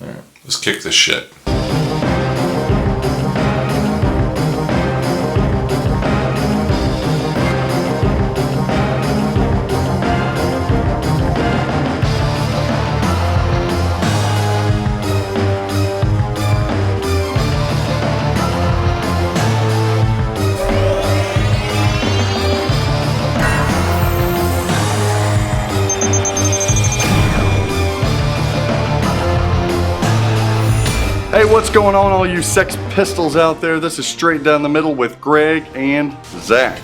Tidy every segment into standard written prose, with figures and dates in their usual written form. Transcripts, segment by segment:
All right, let's kick this shit. Hey, what's going on, all you Sex Pistols out there? This is Straight Down the Middle with Greg and Zach.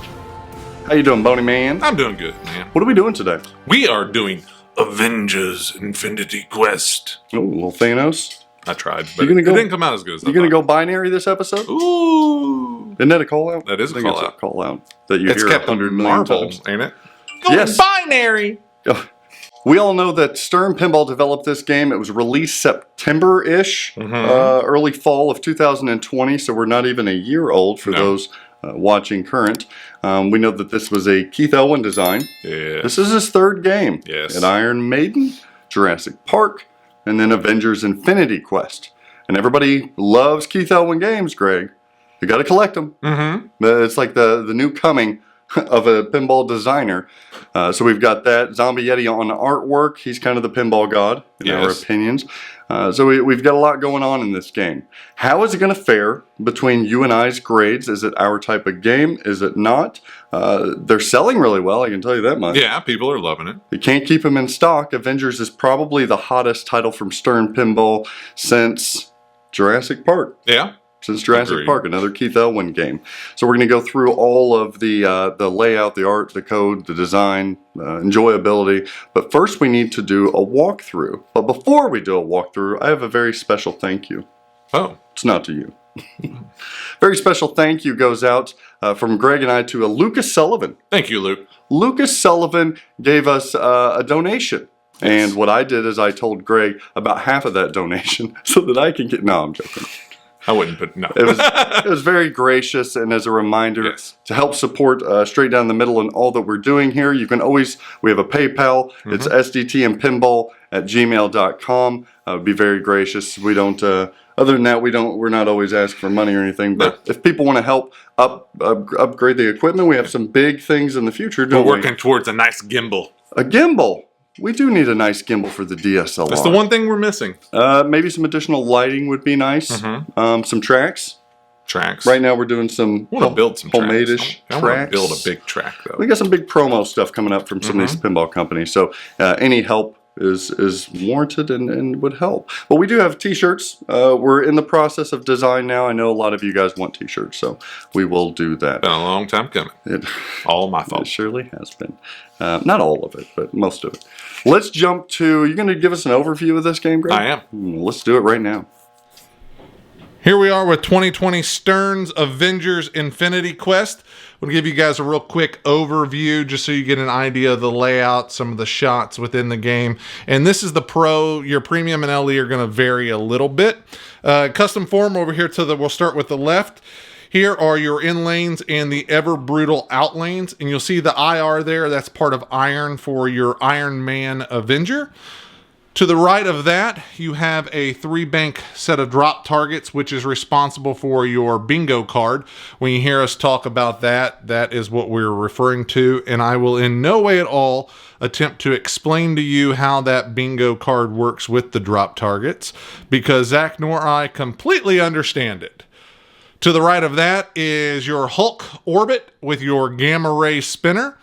How you doing, Boney Man? I'm doing good, man. What are we doing today? We are doing Avengers Infinity Quest. Oh, little Thanos. I tried, but it didn't come out as good as I thought. You're going to go binary this episode? Ooh. Isn't that a call-out? That is a call-out. It's a call-out that you It's hear Captain 100 million Marvel, times. ain't it? Yes. Binary. We all know that Stern Pinball developed this game. It was released September-ish, early fall of 2020, so we're not even a year old for those watching current. We know that this was a Keith Elwin design. Yeah. This is his third game. Yes. At Iron Maiden, Jurassic Park, and then Avengers Infinity Quest. And everybody loves Keith Elwin games, Greg. You got to collect them. It's like the new coming of a pinball designer. So we've got that Zombie Yeti on artwork. He's kind of the pinball god in our opinions. So we've got a lot going on in this game. How is it going to fare between you and I's grades? Is it our type of game? Is it not? They're selling really well, I can tell you that much. Yeah, people are loving it. You can't keep them in stock. Avengers is probably the hottest title from Stern Pinball since Jurassic Park. Yeah. Since Jurassic Park, another Keith Elwin game. So we're going to go through all of the layout, the art, the code, the design, enjoyability. But first we need to do a walkthrough. But before we do a walkthrough, I have a very special thank you. Oh. It's not to you. Very special thank you goes out from Greg and I to Lucas Sullivan. Thank you, Luke. Lucas Sullivan gave us a donation. Yes. And what I did is I told Greg about half of that donation so that I can get... No, I'm joking. I wouldn't, but no. It was very gracious, and as a reminder to help support Straight Down the Middle and all that we're doing here, you can always, we have a PayPal, it's sdtmpinball@gmail.com. Would be very gracious. We don't, other than that, we're not always asking for money or anything, but if people want to help upgrade the equipment, we have some big things in the future, don't we? We're working towards a nice gimbal. A gimbal? We do need a nice gimbal for the DSLR. That's the one thing we're missing. Maybe some additional lighting would be nice. Some tracks. Right now we're doing some I want to build some homemade-ish tracks. I want to build a big track, though. We got some big promo stuff coming up from some of these pinball companies. So any help is warranted and would help. But we do have t-shirts. We're in the process of design now. I know a lot of you guys want t-shirts, so we will do that. Been a long time coming. All my fault. It surely has been. Not all of it, but most of it. Let's jump to, you're going to give us an overview of this game, Greg? I am. Let's do it right now. Here we are with 2020 Stern's Avengers Infinity Quest. I'm going to give you guys a real quick overview just so you get an idea of the layout, some of the shots within the game. And this is the Pro. Your Premium and LE are going to vary a little bit. Custom form over here we'll start with the left. Here are your in lanes and the ever brutal out lanes. And you'll see the IR there. That's part of Iron for your Iron Man Avenger. To the right of that, you have a 3-bank set of drop targets, which is responsible for your bingo card. When you hear us talk about that, that is what we're referring to. And I will in no way at all attempt to explain to you how that bingo card works with the drop targets, because Zach nor I completely understand it. To the right of that is your Hulk orbit with your gamma ray spinner.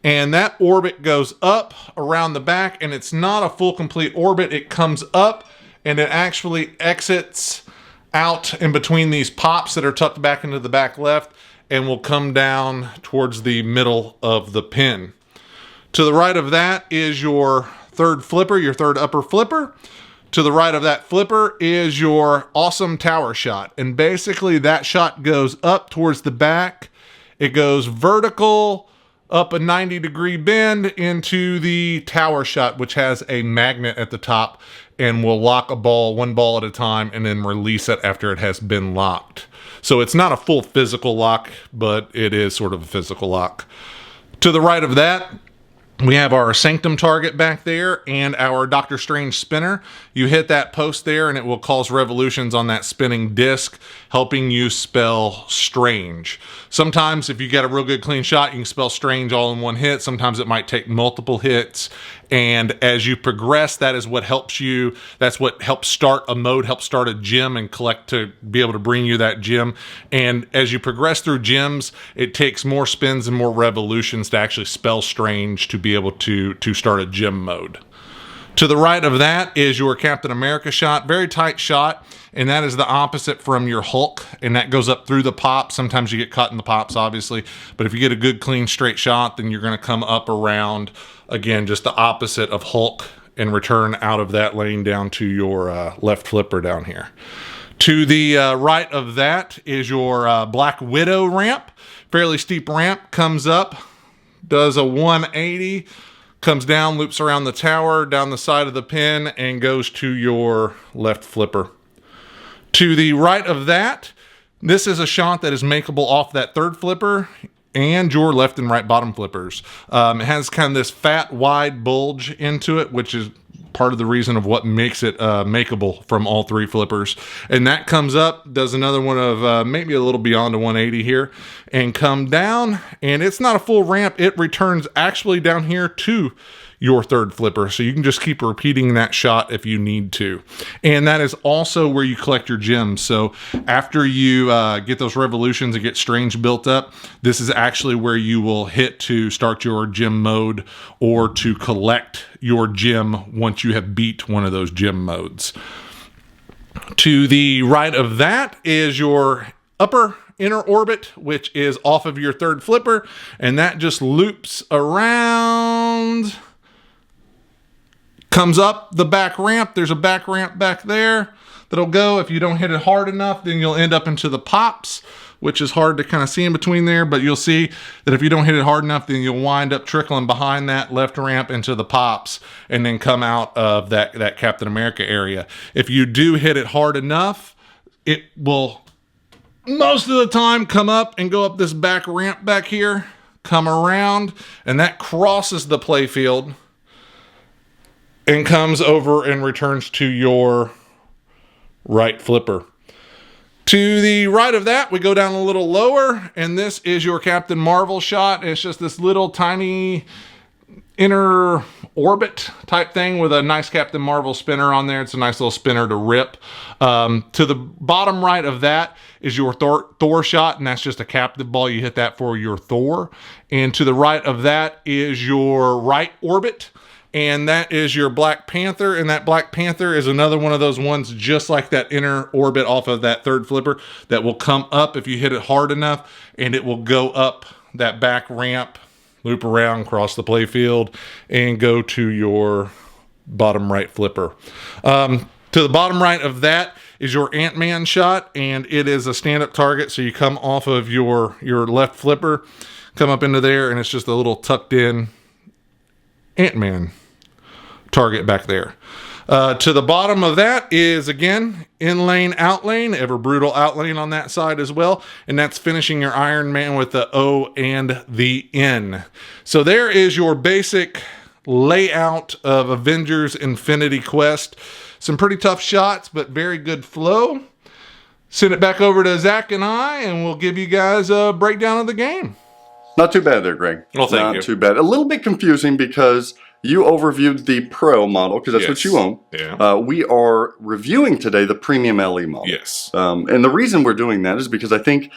And that orbit goes up around the back, and it's not a full complete orbit. It comes up and it actually exits out in between these pops that are tucked back into the back left and will come down towards the middle of the pin. To the right of that is your third flipper, your third upper flipper. To the right of that flipper is your awesome tower shot. And basically that shot goes up towards the back. It goes vertical, up a 90-degree bend into the tower shot, which has a magnet at the top and will lock one ball at a time, and then release it after it has been locked. So it's not a full physical lock, but it is sort of a physical lock. To the right of that We have our Sanctum target back there and our Doctor Strange spinner. You hit that post there and it will cause revolutions on that spinning disc, helping you spell strange. Sometimes if you get a real good clean shot, you can spell strange all in one hit. Sometimes it might take multiple hits. And as you progress, that is what helps you. That's what helps start a mode, helps start a gem and collect to be able to bring you that gem. And as you progress through gems, it takes more spins and more revolutions to actually spell strange to be able to start a gem mode. To the right of that is your Captain America shot, very tight shot, and that is the opposite from your Hulk, and that goes up through the pop. Sometimes you get caught in the pops, obviously, but if you get a good, clean, straight shot, then you're going to come up around, again, just the opposite of Hulk, and return out of that lane down to your left flipper down here. To the right of that is your Black Widow ramp, fairly steep ramp, comes up, does a 180, comes down, loops around the tower, down the side of the pin, and goes to your left flipper. To the right of that, this is a shot that is makeable off that third flipper and your left and right bottom flippers. It has kind of this fat, wide bulge into it, which is part of the reason of what makes it makeable from all three flippers. And that comes up, does another one of maybe a little beyond a 180 here, and come down, and it's not a full ramp. It returns actually down here to your third flipper, so you can just keep repeating that shot if you need to. And that is also where you collect your gems. So after you get those revolutions and get strange built up, this is actually where you will hit to start your gem mode or to collect your gem once you have beat one of those gem modes. To the right of that is your upper inner orbit, which is off of your third flipper, and that just loops around, comes up the back ramp. There's a back ramp back there that'll go. If you don't hit it hard enough, then you'll end up into the pops, which is hard to kind of see in between there, but you'll see that if you don't hit it hard enough, then you'll wind up trickling behind that left ramp into the pops and then come out of that Captain America area. If you do hit it hard enough, it will most of the time come up and go up this back ramp back here, come around, and that crosses the playfield and comes over and returns to your right flipper. To the right of that, we go down a little lower, and this is your Captain Marvel shot. It's just this little tiny inner orbit type thing with a nice Captain Marvel spinner on there. It's a nice little spinner to rip. To the bottom right of that is your Thor shot, and that's just a captive ball. You hit that for your Thor. And to the right of that is your right orbit, and that is your Black Panther, and that Black Panther is another one of those ones just like that inner orbit off of that third flipper that will come up if you hit it hard enough, and it will go up that back ramp, loop around, cross the playfield, and go to your bottom right flipper. To the bottom right of that is your Ant-Man shot, and it is a stand-up target, so you come off of your left flipper, come up into there, and it's just a little tucked-in Ant-Man target back there. To the bottom of that is, again, in lane, out lane, ever brutal out lane on that side as well, and that's finishing your Iron Man with the O and the N. So there is your basic layout of Avengers Infinity Quest. Some pretty tough shots, but very good flow. Send it back over to Zach and I, and we'll give you guys a breakdown of the game. Not too bad there, Greg. Well, thank you. Not too bad. A little bit confusing because you overviewed the Pro model, because that's what you own. Yeah. We are reviewing today the Premium LE model. Yes. And the reason we're doing that is because I think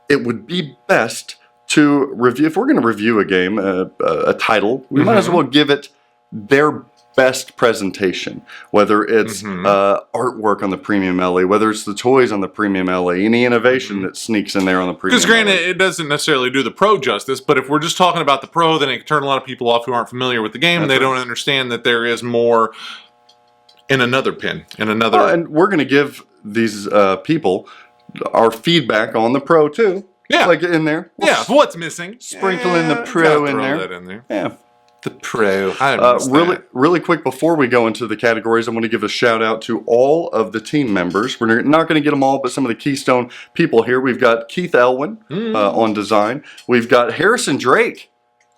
it would be best to review, if we're going to review a game, a title, we might as well give it their best presentation, whether it's artwork on the Premium LE, whether it's the toys on the Premium LE, any innovation that sneaks in there on the Premium LE. Because granted, it doesn't necessarily do the Pro justice, but if we're just talking about the Pro, then it can turn a lot of people off who aren't familiar with the game, and they don't understand that there is more in another pin, in another... and we're going to give these people our feedback on the Pro, too. Yeah. Like in there. Yeah, what's missing? Sprinkle in the Pro in there. That in there. Yeah. The Pro. Really quick, before we go into the categories, I want to give a shout out to all of the team members. We're not going to get them all, but some of the keystone people here. We've got Keith Elwin on design. We've got Harrison Drake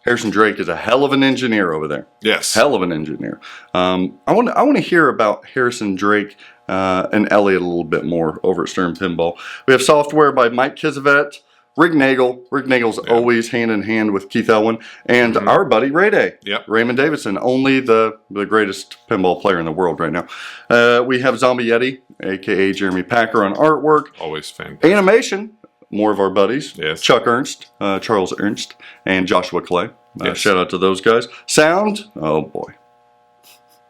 Harrison Drake is a hell of an engineer over there. Yes. Hell of an engineer. I want to hear about Harrison Drake and Elliot a little bit more over at Stern Pinball. We have software by Mike Kisavet, Rick Nagel. Rick Nagel's always hand in hand with Keith Elwin, and our buddy Ray Day. Yep. Raymond Davidson, only the greatest pinball player in the world right now. We have Zombie Yeti, aka Jeremy Packer, on artwork. Always fantastic. Animation, more of our buddies. Yes. Chuck Ernst, Charles Ernst, and Joshua Clay. Yes. Shout out to those guys. Sound, oh boy.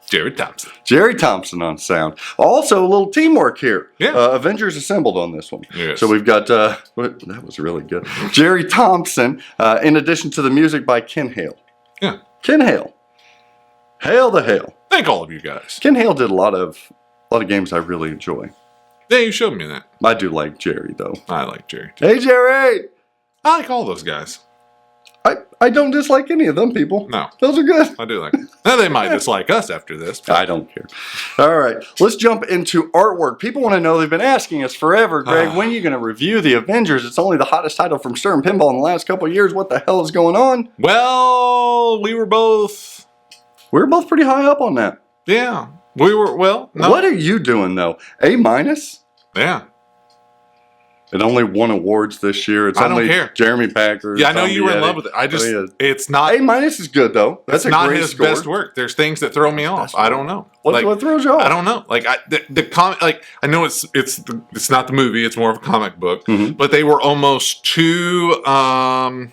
Jerry Thompson. Jerry Thompson on sound. Also, a little teamwork here. Yeah. Avengers assembled on this one. Yes. So we've got, that was really good. Jerry Thompson, in addition to the music by Ken Hale. Yeah. Ken Hale. Hail the Hale. Thank all of you guys. Ken Hale did a lot of games I really enjoy. Yeah, you showed me that. I do like Jerry, though. I like Jerry too. Hey, Jerry! I like all those guys. I don't dislike any of them people. No. Those are good. I do like them. Now they might dislike us after this. I don't care. All right, let's jump into artwork. People want to know, they've been asking us forever, Greg, when are you going to review the Avengers? It's only the hottest title from Stern Pinball in the last couple of years. What the hell is going on? Well, we were both pretty high up on that. Yeah. We were, well, no. What are you doing, though? A minus? Yeah. It only won awards this year. It's I don't only care. Jeremy Packer. Yeah, I know you were in love with it. I just, it's not. A minus is good, though. That's It's not great his score. best work. There's things that throw me off. I don't know. What throws you off? I don't know. Like the comic. Like I know it's not the movie. It's more of a comic book. But they were almost too. I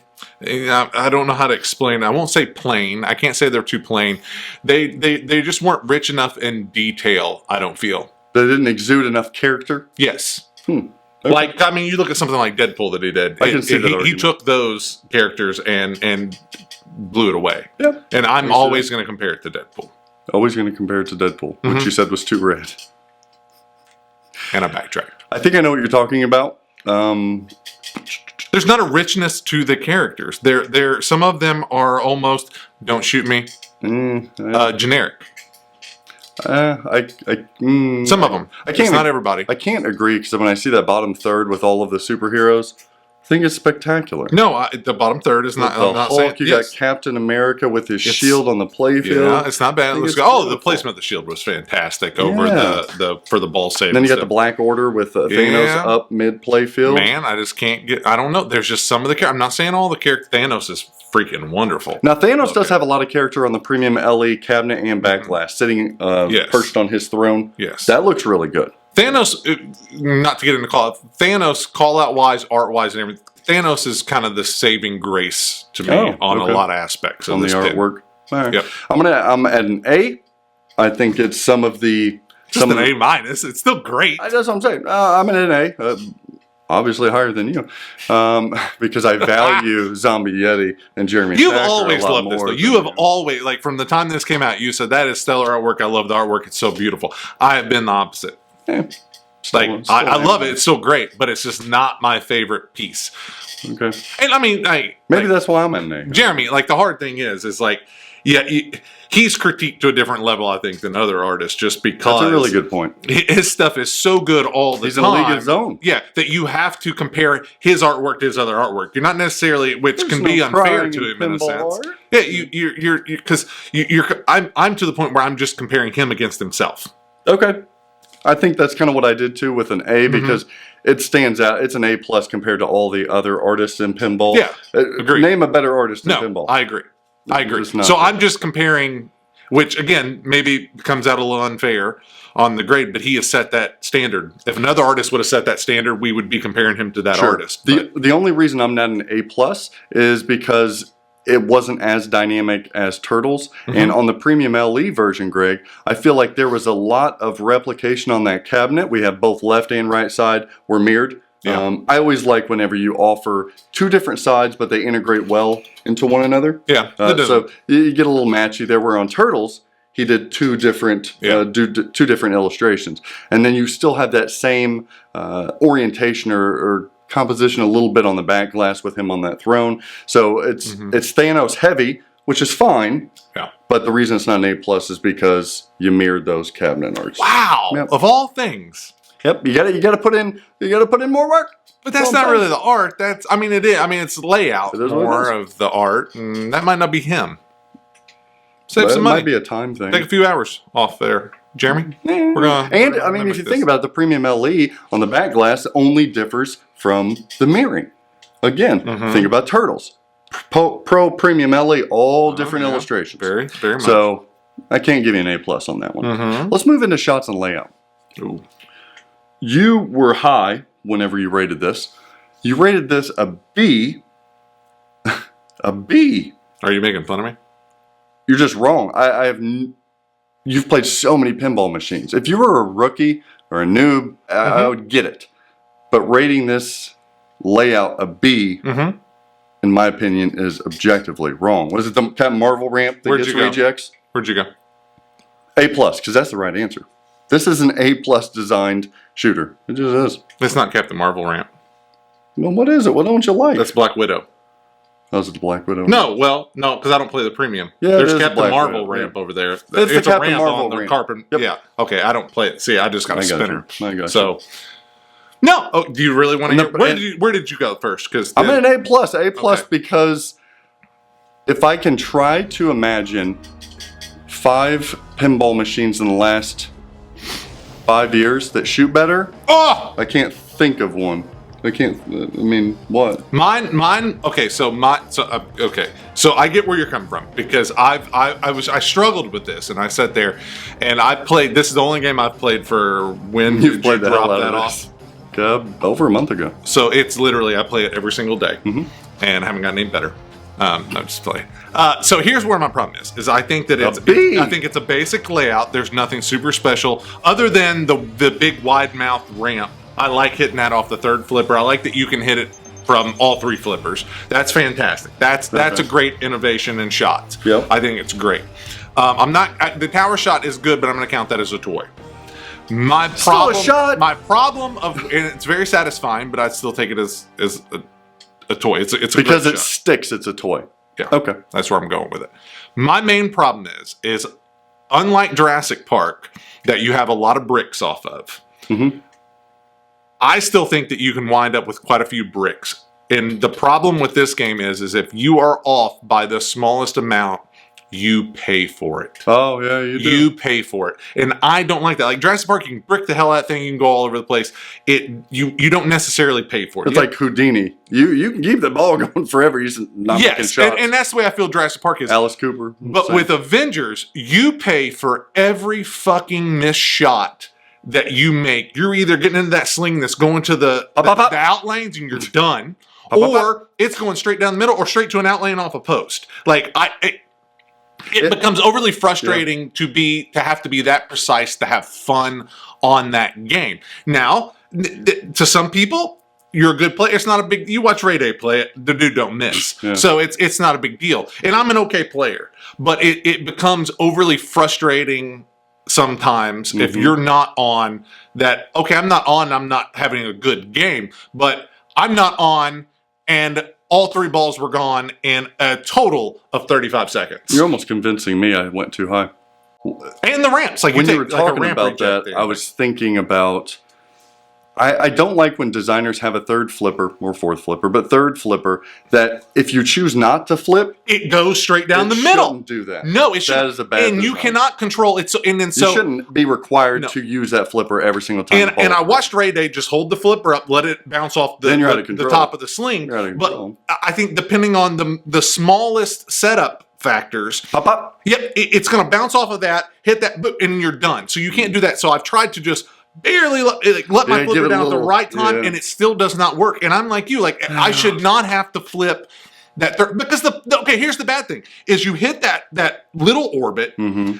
don't know how to explain it. I won't say plain. I can't say they're too plain. They just weren't rich enough in detail. I don't feel. They didn't exude enough character. Yes. Okay. Like, I mean, you look at something like Deadpool that he did. I can see that he argument. took those characters and blew it away. Yep. And I'm always going to compare it to Deadpool. Always going to compare it to Deadpool, which you said was too red. And I backtracked. I think I know what you're talking about. There's not a richness to the characters. Some of them are almost, don't shoot me, generic. Some of them. It's not everybody. I can't agree because when I see that bottom third with all of the superheroes, I think it's spectacular. No, the bottom third is not. I'm not Hulk, saying. you got Captain America with his shield on the playfield. Yeah, it's not bad. Let's go. The placement of the shield was fantastic over for the ball save. And then you got the Black Order with Thanos up mid playfield. Man, I just can't get. I don't know. There's just some of the. I'm not saying all the characters. Thanos is freaking wonderful. Now Thanos does have a lot of character on the premium LE cabinet and backglass, sitting perched on his throne. Yes, that looks really good. Thanos, not to get into Thanos, call out wise, art wise, and everything. Thanos is kind of the saving grace to me on a lot of aspects of on this the artwork. All right. Yep. I'm at an A. I think it's some of the an A minus. It's still great. That's what I'm saying. I'm at an A. Obviously higher than you, because I value Zombie Yeti and Jeremy. You've Packer always a lot loved this, more though. than You have always, like, from the time this came out, you said that is stellar artwork. I love the artwork. It's so beautiful. I have been the opposite. Yeah. I love it. It's so great, but it's just not my favorite piece. Okay. And I mean, maybe that's why I'm at an A. Jeremy, like, the hard thing is like, yeah, he's critiqued to a different level, I think, than other artists, just because. That's a really good point. His stuff is so good all the time. He's in a league of his own. Yeah, that you have to compare his artwork to his other artwork. You're not necessarily, which can be unfair to him in a sense. Art. Yeah, you're because I'm to the point where I'm just comparing him against himself. Okay. I think that's kind of what I did too with an A because it stands out. It's an A plus compared to all the other artists in pinball. Yeah, agree. Name a better artist in pinball. I agree. So I'm just comparing, which again maybe comes out a little unfair on the grade, but he has set that standard. If another artist would have set that standard, we would be comparing him to that artist. The only reason I'm not an A plus is because it wasn't as dynamic as Turtles. And on the premium LE version, Greg, I feel like there was a lot of replication on that cabinet. We have both left and right side were mirrored. Yeah. I always like whenever you offer two different sides, but they integrate well into one another. Yeah. So you get a little matchy there. Where on Turtles, he did two different two different illustrations. And then you still have that same orientation or composition a little bit on the back glass with him on that throne. So it's Thanos heavy, which is fine. Yeah. But the reason it's not an A plus is because you mirrored those cabinet arts. Wow. Yep. Of all things. Yep. You gotta put in more work. But that's not really the art. That's, I mean, it is. I mean, it's layout more of the art, and that might not be him. Save some money. It might be a time thing. Take a few hours off there, Jeremy. We're gonna. And I mean, if you think about it, the premium LE on the back glass only differs from the mirroring. Again, think about Turtles. Pro Premium LE, all different illustrations. Very much. So I can't give you an A+ on that one. Let's move into shots and layout. Ooh. You were high whenever you rated this. You rated this a B. A B. Are you making fun of me? You're just wrong. You've played so many pinball machines. If you were a rookie or a noob, I would get it. But rating this layout a B, in my opinion, is objectively wrong. Was it the Captain Marvel ramp that gets rejects? Where'd you go? A+, because that's the right answer. This is an A+ designed shooter. It just is. It's not Captain Marvel ramp. Well, what is it? What don't you like? That's Black Widow. Oh, is it the Black Widow? No, because I don't play the premium. Yeah, there's Captain Marvel ramp over there. It's the Captain Marvel on the ramp. carpet. Yep. Yeah. Okay, I don't play it. See, I just got a spinner. I got so. No. Oh, do you really want to hear? Where did you go first? Because I'm in an A+. A+ because if I can try to imagine 5 pinball machines in the last 5 years that shoot better, I can't think of one. I can't. I mean, what? Mine. Okay, so I get where you're coming from because I struggled with this and I sat there and I played. This is the only game I've played for when you've played the hell out that of off. Over a month ago. So it's literally I play it every single day and haven't gotten any better. No, just playing. So here's where my problem is I think that I think it's a basic layout. There's nothing super special other than the big wide mouth ramp. I like hitting that off the third flipper. I like that you can hit it from all 3 flippers. That's fantastic. That's a great innovation in shots. Yep. I think it's great. The tower shot is good, but I'm going to count that as a toy. My problem and it's very satisfying, but I'd still take it as a toy. It's because it sticks. It's a toy. Yeah. Okay. That's where I'm going with it. My main problem is unlike Jurassic Park that you have a lot of bricks off of. I still think that you can wind up with quite a few bricks. And the problem with this game is if you are off by the smallest amount, you pay for it. Oh, yeah, you do. You pay for it. And I don't like that. Like Jurassic Park, you can brick the hell out of that thing, you can go all over the place. You don't necessarily pay for it. It's like Houdini. You can keep the ball going forever. You're just not making shots. And that's the way I feel Jurassic Park is. Alice Cooper. But with Avengers, you pay for every fucking missed shot that you make. You're either getting into that sling that's going to the outlanes and you're done, or it's going straight down the middle or straight to an outlane off a post. Like it becomes overly frustrating to have to be that precise to have fun on that game. Now, to some people, you're a good player. It's not a big. You watch Ray Day play it, the dude don't miss. Yeah. So it's not a big deal. And I'm an okay player, but it becomes overly frustrating sometimes if you're not on that. Okay, I'm not on. I'm not having a good game, but I'm not on, and all 3 balls were gone in a total of 35 seconds. You're almost convincing me I went too high. And the ramps, like when you were talking about that, I was thinking about. I don't like when designers have a third flipper or fourth flipper, but third flipper that if you choose not to flip, it goes straight down the middle. It shouldn't do that. No, it shouldn't. That is a bad design. You cannot control it. So you shouldn't be required to use that flipper every single time. And I watched Ray Day just hold the flipper up, let it bounce off the top of the sling. But I think depending on the smallest setup factors, pop. Yep, it's going to bounce off of that, hit that, and you're done. So you can't do that. So I've tried to just barely let my flipper down at the right time, and it still does not work. And I'm like you, I should not have to flip that because here's the bad thing is you hit that little orbit.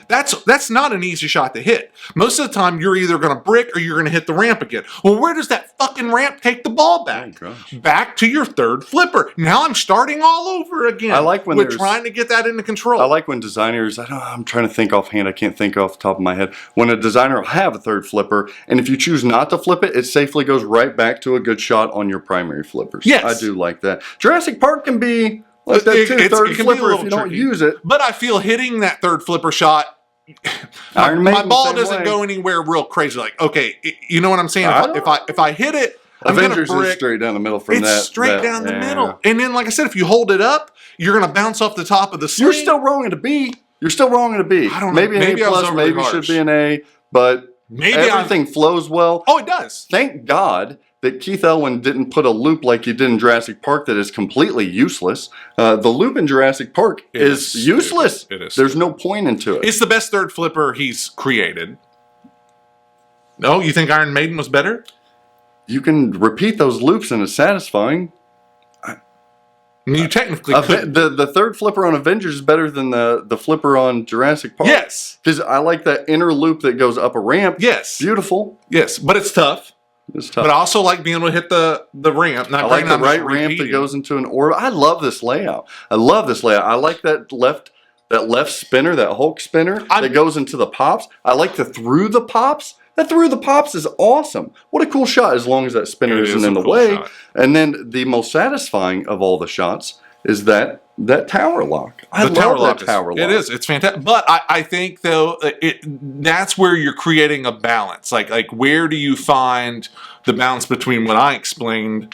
That's not an easy shot to hit. Most of the time you're either going to brick or you're going to hit the ramp again. Well, where does that fucking ramp take the ball back? Back to your third flipper. Now I'm starting all over again. I like when we're trying to get that into control. I like when designers, I'm trying to think offhand, I can't think off the top of my head. When a designer will have a third flipper, and if you choose not to flip it, it safely goes right back to a good shot on your primary flippers. Yes. I do like that. Jurassic Park can be like that too, third flipper if you don't use it. But I feel hitting that third flipper shot, my ball doesn't go anywhere real crazy. Like, okay, you know what I'm saying? If I hit it Avengers is straight down the middle from that. It's straight down the middle. And then, like I said, if you hold it up, you're going to bounce off the top of the sling. You're still wrong at a B. You're still wrong at a B. I don't know. Maybe an A plus, maybe should be an A, but everything flows well. Oh, it does. Thank God that Keith Elwin didn't put a loop like he did in Jurassic Park that is completely useless. The loop in Jurassic Park is useless. It is. There's no point into it. It's the best third flipper he's created. No, you think Iron Maiden was better? You can repeat those loops and it's satisfying. You technically could. The third flipper on Avengers is better than the flipper on Jurassic Park. Yes. Because I like that inner loop that goes up a ramp. Yes. Beautiful. Yes, but it's tough. It's tough. But I also like being able to hit the ramp. I like the right ramp that goes into an orbit. I love this layout. I like that left spinner, that Hulk spinner that goes into the pops. I like the through the pops. That through the pops is awesome. What a cool shot, as long as that spinner isn't in the way. And then the most satisfying of all the shots is that tower lock. I love that tower lock. It is. It's fantastic. But I think, though, that's where you're creating a balance. Like where do you find the balance between what I explained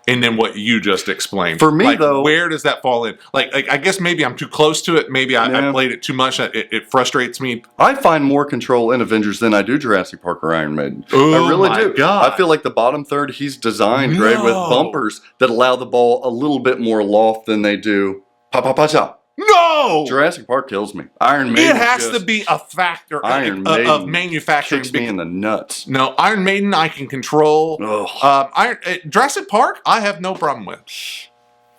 and then what you just explained? For me, though, where does that fall in? Like I guess maybe I'm too close to it. Maybe I played it too much. It frustrates me. I find more control in Avengers than I do Jurassic Park or Iron Maiden. Oh, I really do. God. I feel like the bottom third he's designed, Greg, with bumpers that allow the ball a little bit more loft than they do pa-pa-pa-cha. No! Jurassic Park kills me. Iron Maiden. It has to be a factor of manufacturing. Kicks me in the nuts. No, Iron Maiden I can control. Jurassic Park I have no problem with.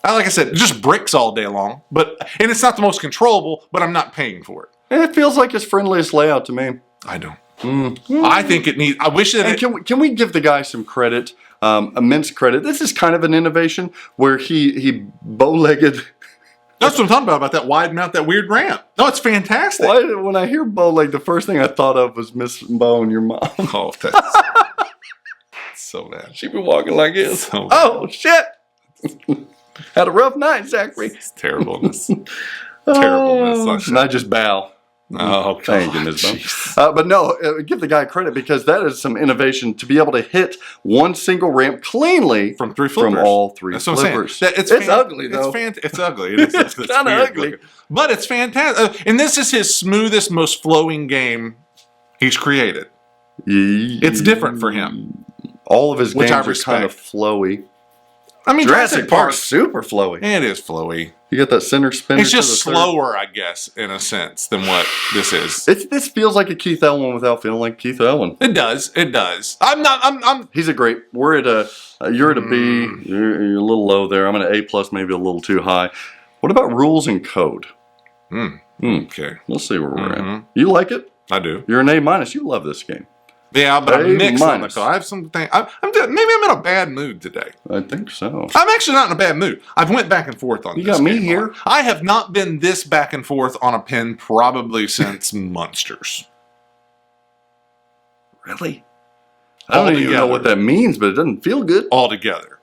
Like I said, just bricks all day long. And it's not the most controllable, but I'm not paying for it. And it feels like its friendliest layout to me. I don't. I think it needs. I wish that. Can we give the guy some credit? Immense credit. This is kind of an innovation where he bow-legged. That's what I'm talking about that wide mount, that weird ramp. No, it's fantastic. When I hear Bo, the first thing I thought of was Miss Bo and your mom. Oh, that's so bad. She be walking like this. So oh, shit. Had a rough night, Zachary. It's terribleness. Terribleness. And I just bow. Oh, thank goodness, but no, give the guy credit because that is some innovation to be able to hit one single ramp cleanly from all three flippers. It's ugly though. It's ugly. It's kind of ugly, but it's fantastic. And this is his smoothest, most flowing game he's created. It's different for him. All of his games are kind of flowy. I mean, Jurassic Park's super flowy. It is flowy. You got that center spinner. It's just slower, I guess, in a sense, than what this is. This feels like a Keith Elwin without feeling like Keith Elwin. It does. It does. He's a great. We're at a. You're at a B. You're a little low there. I'm at an A plus, maybe a little too high. What about rules and code? Okay. We'll see where we're at. You like it? I do. You're an A minus. You love this game. Yeah, but I'm mixed on the code. I have something. Maybe I'm in a bad mood today. I think so. I'm actually not in a bad mood. I've went back and forth on this. You got me here. I have not been this back and forth on a pen probably since Monsters. Really? I don't even know what that means, but it doesn't feel good. Altogether.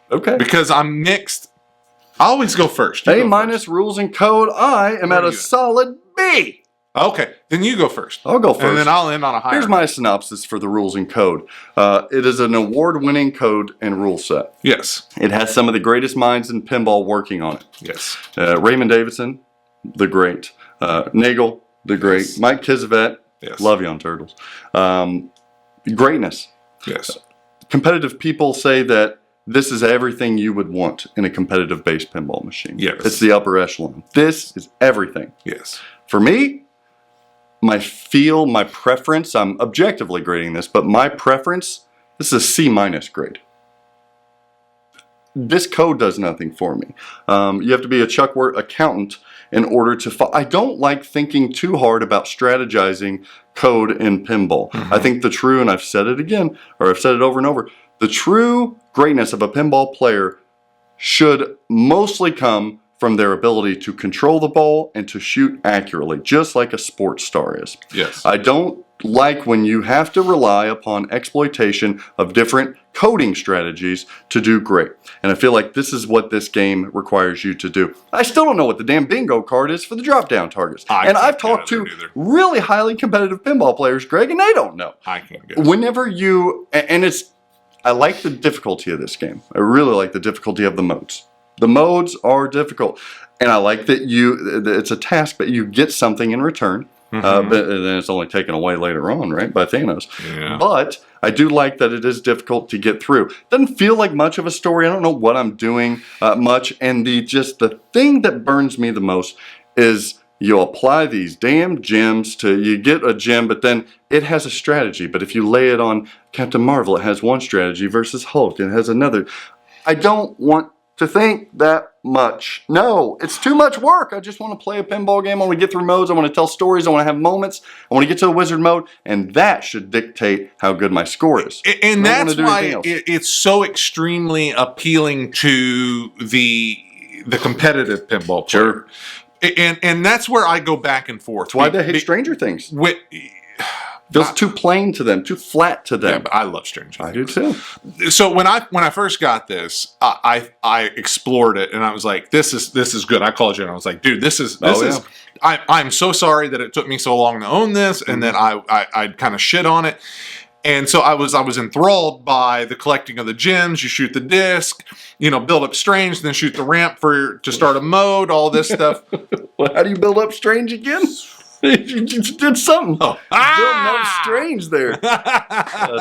Okay. Because I'm mixed. I always go first. A minus rules and code. I am at a solid B. Okay, then you go first. I'll go first. And then I'll end on a higher. Here's my synopsis for the rules and code. It is an award-winning code and rule set. Yes. It has some of the greatest minds in pinball working on it. Yes. Raymond Davidson, the great. Nagel, the great. Yes. Mike Kizvet. Yes. Love you on Turtles. Greatness. Yes. Competitive people say that this is everything you would want in a competitive-based pinball machine. Yes. It's the upper echelon. This is everything. Yes. For me, my preference, I'm objectively grading this, but my preference, this is a C minus grade. This code does nothing for me. You have to be a Chuckworth accountant in order to I don't like thinking too hard about strategizing code in pinball. I think the true, and I've said it again, or I've said it over and over, the true greatness of a pinball player should mostly come from their ability to control the ball and to shoot accurately, just like a sports star is. Yes. I don't like when you have to rely upon exploitation of different coding strategies to do great. And I feel like this is what this game requires you to do. I still don't know what the damn bingo card is for the drop-down targets. I've talked to really highly competitive pinball players, Greg, and they don't know. I can't guess. Whenever you, and it's, I like the difficulty of this game. I really like the difficulty of the modes. The modes are difficult. And I like that it's a task, but you get something in return. But then it's only taken away later on, right, by Thanos. Yeah. But I do like that it is difficult to get through. Doesn't feel like much of a story. I don't know what I'm doing much. And the thing that burns me the most is you apply these damn gems you get a gem, but then it has a strategy. But if you lay it on Captain Marvel, it has one strategy versus Hulk. It has another. I don't want to think that much. No, it's too much work. I just want to play a pinball game. I want to get through modes. I want to tell stories. I want to have moments. I want to get to the wizard mode. And that should dictate how good my score is. And that's why it's so extremely appealing to the competitive pinball player. Sure. And that's where I go back and forth. That's why they hate Stranger Things. Feels too plain to them, too flat to them. Yeah, but I love Stranger Things. I do too. So when I first got this, I explored it and I was like, this is good. I called you and I was like, dude, this is. I'm so sorry that it took me so long to own this and that I kind of shit on it. And so I was enthralled by the collecting of the gems. You shoot the disc, build up Strange, then shoot the ramp to start a mode, all this stuff. Well, how do you build up Strange again? You just did something. Oh. Building up Strange there.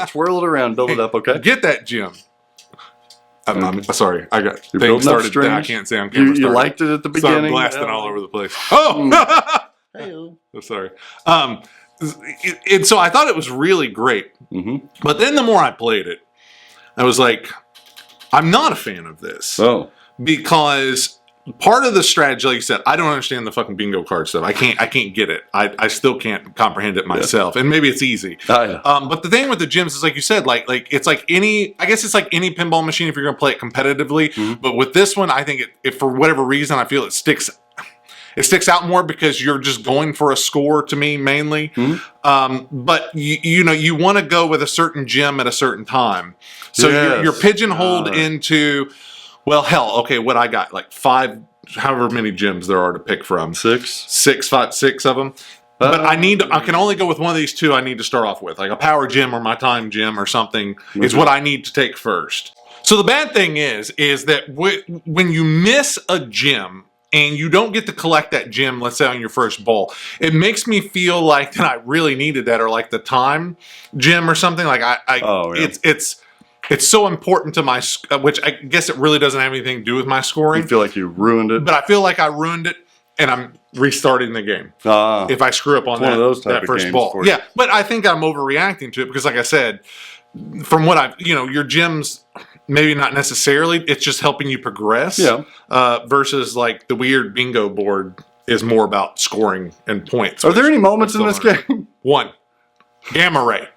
Twirl it around, build it up, okay? Get that gem. I'm sorry. I got You're things started. Strange. I can't say on camera. You liked it at the beginning. So I'm blasting all over the place. Oh! Hey-o. I'm sorry. And so I thought it was really great. Mm-hmm. But then the more I played it, I was like, I'm not a fan of this. Oh. Because part of the strategy, like you said, I don't understand the fucking bingo card stuff. I can't get it. I still can't comprehend it myself. Yeah. And maybe it's easy. Oh, yeah. But the thing with the gyms is, like you said, like it's like I guess it's like any pinball machine if you're going to play it competitively. Mm-hmm. But with this one, I think if for whatever reason, I feel it sticks out more because you're just going for a score to me mainly. Mm-hmm. But you want to go with a certain gem at a certain time. So you're pigeonholed into, well, hell, okay, what I got, like 5, however many gems there are to pick from. 6 of them. But I can only go with one of these 2 I need to start off with. Like a power gem or my time gem or something is what I need to take first. So the bad thing is that when you miss a gem, and you don't get to collect that gem, let's say on your first bowl, it makes me feel like that I really needed that, or like the time gem or something. Like it's so important to my, which I guess it really doesn't have anything to do with my scoring. You feel like you ruined it, but I feel like I ruined it, and I'm restarting the game if I screw up on that first ball. Yeah, but I think I'm overreacting to it because, like I said, from what your gems. Maybe not necessarily. It's just helping you progress. Yeah. Versus like the weird bingo board is more about scoring and points. Are there any moments in this game? One. Gamma ray.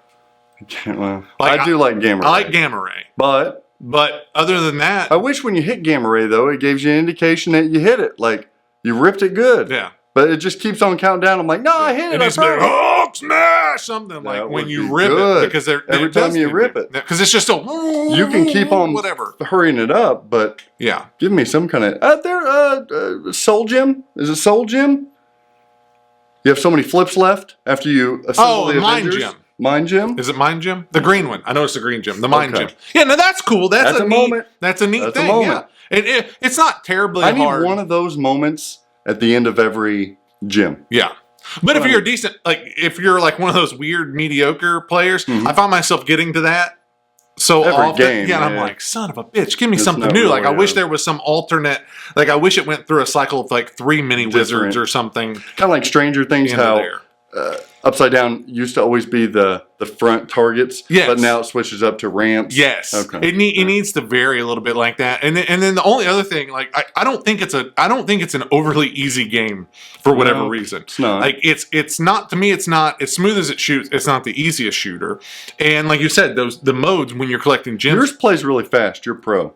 Well, I do like gamma ray. I like gamma ray. But other than that, I wish when you hit gamma ray though, it gives you an indication that you hit it. Like you ripped it good. Yeah. But it just keeps on counting down. I'm like, no, I hit it. It's like, Hulk smash something like when you rip it, because every time you rip it, because it's just a you can keep on hurrying it up, but yeah, give me some kind of soul gem. Is it soul gem? You have so many flips left after you assemble the Avengers. Mind gem. Mind gem? Is it mind gem? The green one. I know it's the green gem. The mind gem. Yeah, no, that's cool. That's a moment. That's a neat thing. Yeah, it's not terribly hard. I need one of those moments at the end of every gym. Yeah. But if you're decent, like if you're like one of those weird mediocre players, I find myself getting to that so every often. Game, yeah, and I'm like, son of a bitch, give me something new. Like I wish there was some alternate, like I wish it went through a cycle of like 3 mini wizards or something. Kind of like Stranger Things, how Upside Down used to always be the front targets, but now it switches up to ramps. Yes, okay. It needs to vary a little bit like that. And then the only other thing, like I don't think it's an overly easy game for whatever reason. It's not. Like it's not, to me. It's not as smooth as it shoots. It's not the easiest shooter. And like you said, the modes when you're collecting gems. Yours plays really fast. You're pro.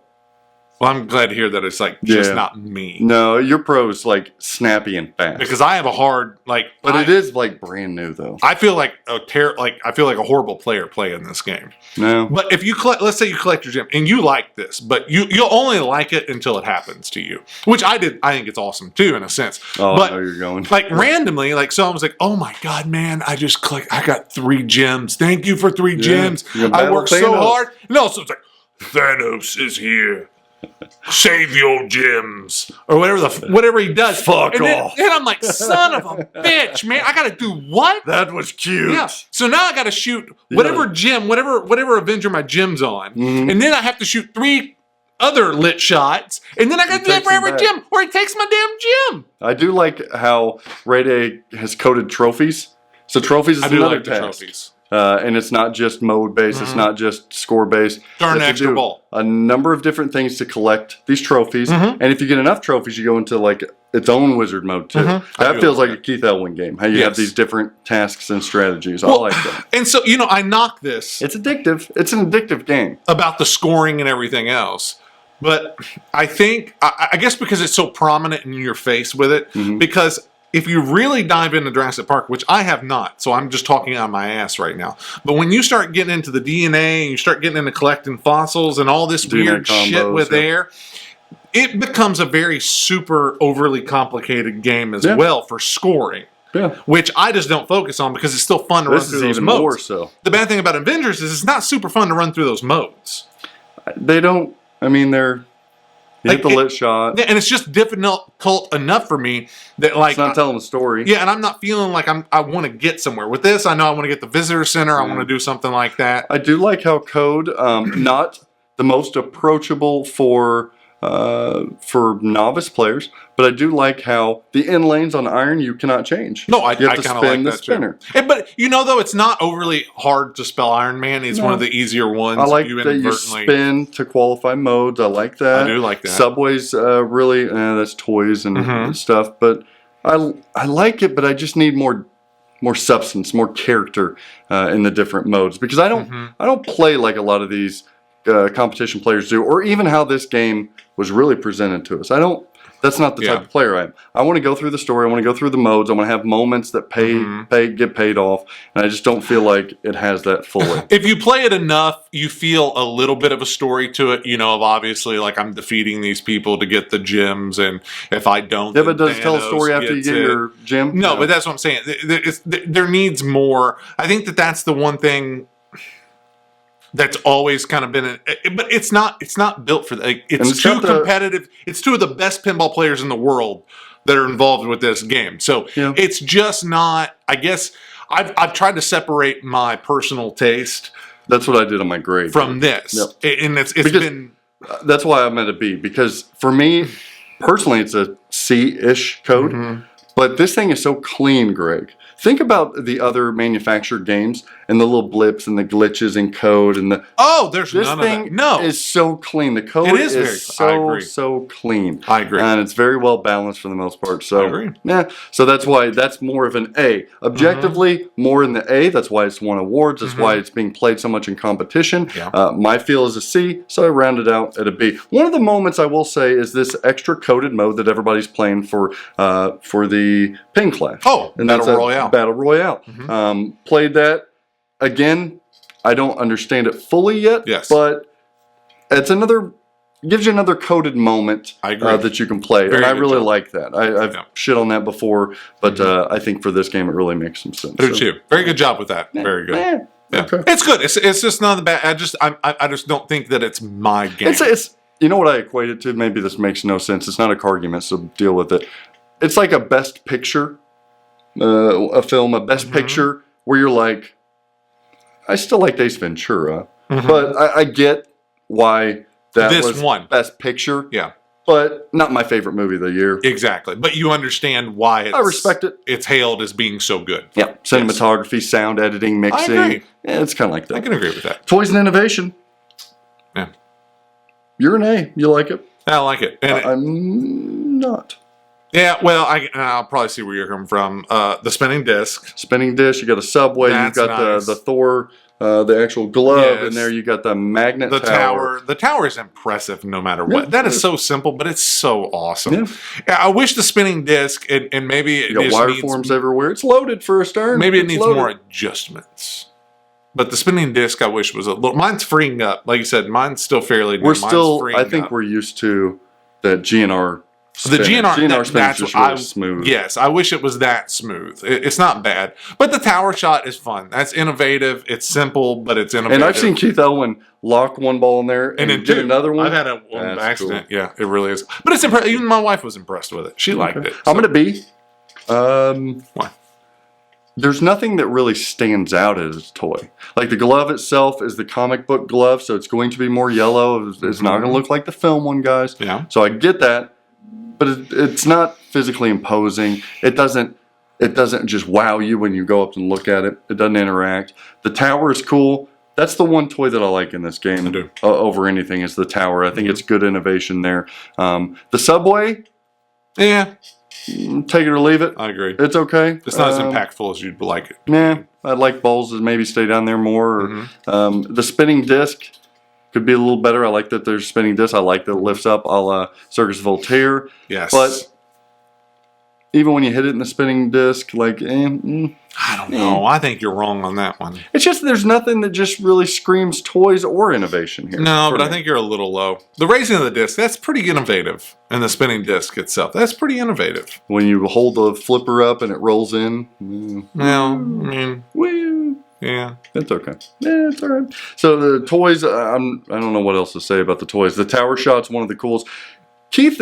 Well, I'm glad to hear that it's like just Yeah. not me. No, your pro's like snappy and fast. Because I have a hard like. But it is like brand new though. I feel like I feel like a horrible player playing this game. No. But if you collect, let's say you collect your gem and you like this, but you'll only like it until it happens to you, which I did. I think it's awesome too in a sense. Oh, but I know you're going. like randomly, like someone was like, "Oh my god, man! I got 3 gems. Thank you for 3 gems. You're gonna I battle worked so Thanos." hard." No, so it's like Thanos is here. Save your gems or whatever he does. Fuck and off. And I'm like, son of a bitch, man! I gotta do what? That was cute. Yeah. So now I got to shoot whatever gem, whatever Avenger my gem's on, and then I have to shoot 3 other lit shots, and then I got to do that for every gem, or he takes my damn gem. I do like how Raid A has coded trophies. So trophies is I do another like the task. trophies. And it's not just mode based. It's not just score based. Darn You have to extra do ball. A number of different things to collect these trophies. And if you get enough trophies, you go into like its own wizard mode too. I That do feels like like a Keith Elwin game. How you have Yes. these different tasks and strategies. I Well, like that. And so I knock this It's addictive. It's an addictive game. about the scoring and everything else. But I think, I guess because it's so prominent in your face with it, because if you really dive into Jurassic Park, which I have not, so I'm just talking out my ass right now. But when you start getting into the DNA and you start getting into collecting fossils and all this DNA weird shit combos, with yeah. air, it becomes a very super overly complicated game as well for scoring. Yeah. Which I just don't focus on because it's still fun to run This through is those even modes. more so. The bad thing about Avengers is it's not super fun to run through those modes. They don't, I mean, they're, you Like, hit the lit shot. Yeah, and it's just difficult enough for me that like It's not telling the story. yeah, and I'm not feeling like I want to get somewhere with this. I know I want to get the visitor center. I want to do something like that. I do like how code, not the most approachable for novice players, but I do like how the end lanes on iron you cannot change. No, I you have kind to of spin like the that spinner. too. But though it's not overly hard to spell Iron Man. It's one of the easier ones. I like that you inadvertently- spin to qualify modes. I like that. I do like that. Subway's really that's toys and stuff, but I like it, but I just need more substance, more character in the different modes because I don't play like a lot of these competition players do, or even how this game was really presented to us. That's not the type of player I am. I want to go through the story. I want to go through the modes. I want to have moments that get paid off, and I just don't feel like it has that fully. If you play it enough, you feel a little bit of a story to it. Of obviously like I'm defeating these people to get the gems, and if I don't, Yeah, but then does it tell a Thanos story after you gets get it. your gem? No, but that's what I'm saying. There needs more. I think that's the one thing that's always kind of been, but it's not built for that. It's too competitive. It's 2 of the best pinball players in the world that are involved with this game. So it's just not. I guess I've tried to separate my personal taste. That's what I did on my grade from this, and it's been. That's why I'm at a B because for me personally, it's a C-ish code. But this thing is so clean, Greg. Think about the other manufactured games and the little blips and the glitches in code and the. There's this none thing of that. No, is so clean. The code is very so clean. I agree, and it's very well balanced for the most part. So I agree. Yeah, so that's why that's more of an A. Objectively, more in the A. That's why it's won awards. That's why it's being played so much in competition. My feel is a C, so I rounded out at a B. One of the moments I will say is this extra coded mode that everybody's playing for the pin clash. And Battle Royale. Battle Royale. Played that. Again, I don't understand it fully yet. Yes. But it's gives you another coded moment that you can play. And I really like that. I've shit on that before, but I think for this game it really makes some sense. I do too. Very good job with that. Very good. Okay. It's good. It's just not the bad. I just don't think that it's my game. It's you know what I equate it to? Maybe this makes no sense. It's not a argument, so deal with it. It's like a best picture, a film, a best picture where you're like, I still like Ace Ventura, but I get why that was best picture. Yeah. But not my favorite movie of the year. Exactly. But you understand why I respect it. It's hailed as being so good. Yeah. Cinematography, sound editing, mixing. I agree. Yeah, it's kind of like that. I can agree with that. Toys and innovation. Yeah. You're an A. You like it? I like it. And I'm not. Yeah, well, I'll probably see where you're coming from. The spinning disc. Spinning disc. You got a Subway. That's You've got nice. the Thor the actual glove, Yes. and there you got the magnet The tower. The tower is impressive no matter what. That is so simple, but it's so awesome. Yeah. I wish the spinning disc, and maybe it You got just wire needs, forms everywhere. It's loaded for a Stern. maybe it It's needs loaded. more adjustments. But the spinning disc, I wish was a little. Mine's freeing up, like you said. Mine's still fairly new. We're Mine's still. freeing I think up. we're used to that GNR. The GNR, GNR spin that's is just what really smooth. Yes, I wish it was that smooth. It's not bad, but the tower shot is fun. That's innovative. It's simple, but it's innovative. And I've seen Keith Elwin lock one ball in there and then get another one. I've had a one That's accident. Yeah, it really is. But it's impressive. Even my wife was impressed with it. She liked it. I'm gonna be. Why? There's nothing that really stands out as a toy. Like the glove itself is the comic book glove, so it's going to be more yellow. It's not going to look like the film one, guys. Yeah. So I get that, but it's not physically imposing. It doesn't just wow you when you go up and look at it. It doesn't interact. The tower is cool. That's the one toy that I like in this game I do. Over anything is the tower. I think it's good innovation there. The subway, Yeah, take it or leave it. I agree. It's okay. It's not as impactful as you'd like it. Nah, I'd like balls to maybe stay down there more. Or, the spinning disc could be a little better. I like that there's a spinning disc. I like that it lifts up a la Circus Voltaire. Yes. But even when you hit it in the spinning disc, like, I don't know. I think you're wrong on that one. it's just there's nothing that just really screams toys or innovation here. No, for but I me. think you're a little low. The raising of the disc, that's pretty innovative. And the spinning disc itself, that's pretty innovative. when you hold the flipper up and it rolls in, Well, I mean, woo, yeah. it's okay. Yeah, it's all right. So the toys, I don't know what else to say about the toys. The tower shot's one of the coolest. Keith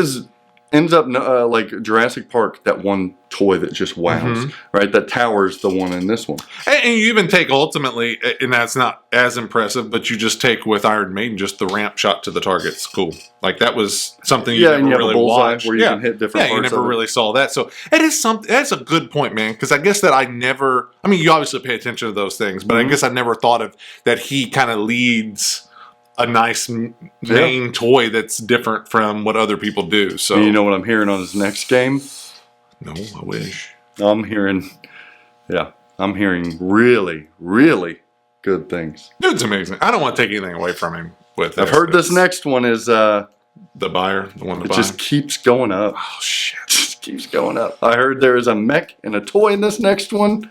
ends up like Jurassic Park, that one toy that just wows, right? That tower's the one in this one. And you even take ultimately, and that's not as impressive, but you just take with Iron Maiden just the ramp shot to the target. It's cool. Like that was something you and you never have really a bullseye watched. where you can hit different you parts never of it. really saw that. So it is something. That's a good point, man. Because I guess that I mean, you obviously pay attention to those things, but I guess I never thought of that. He kind of leads a nice main toy that's different from what other people do. So And you know what I'm hearing on his next game? no, I wish. I'm hearing really, really good things. Dude's amazing. I don't want to take anything away from him. With I've heard this next one is the buyer, the one to it buy. just keeps going up. Oh shit! Just keeps going up. I heard there is a mech and a toy in this next one.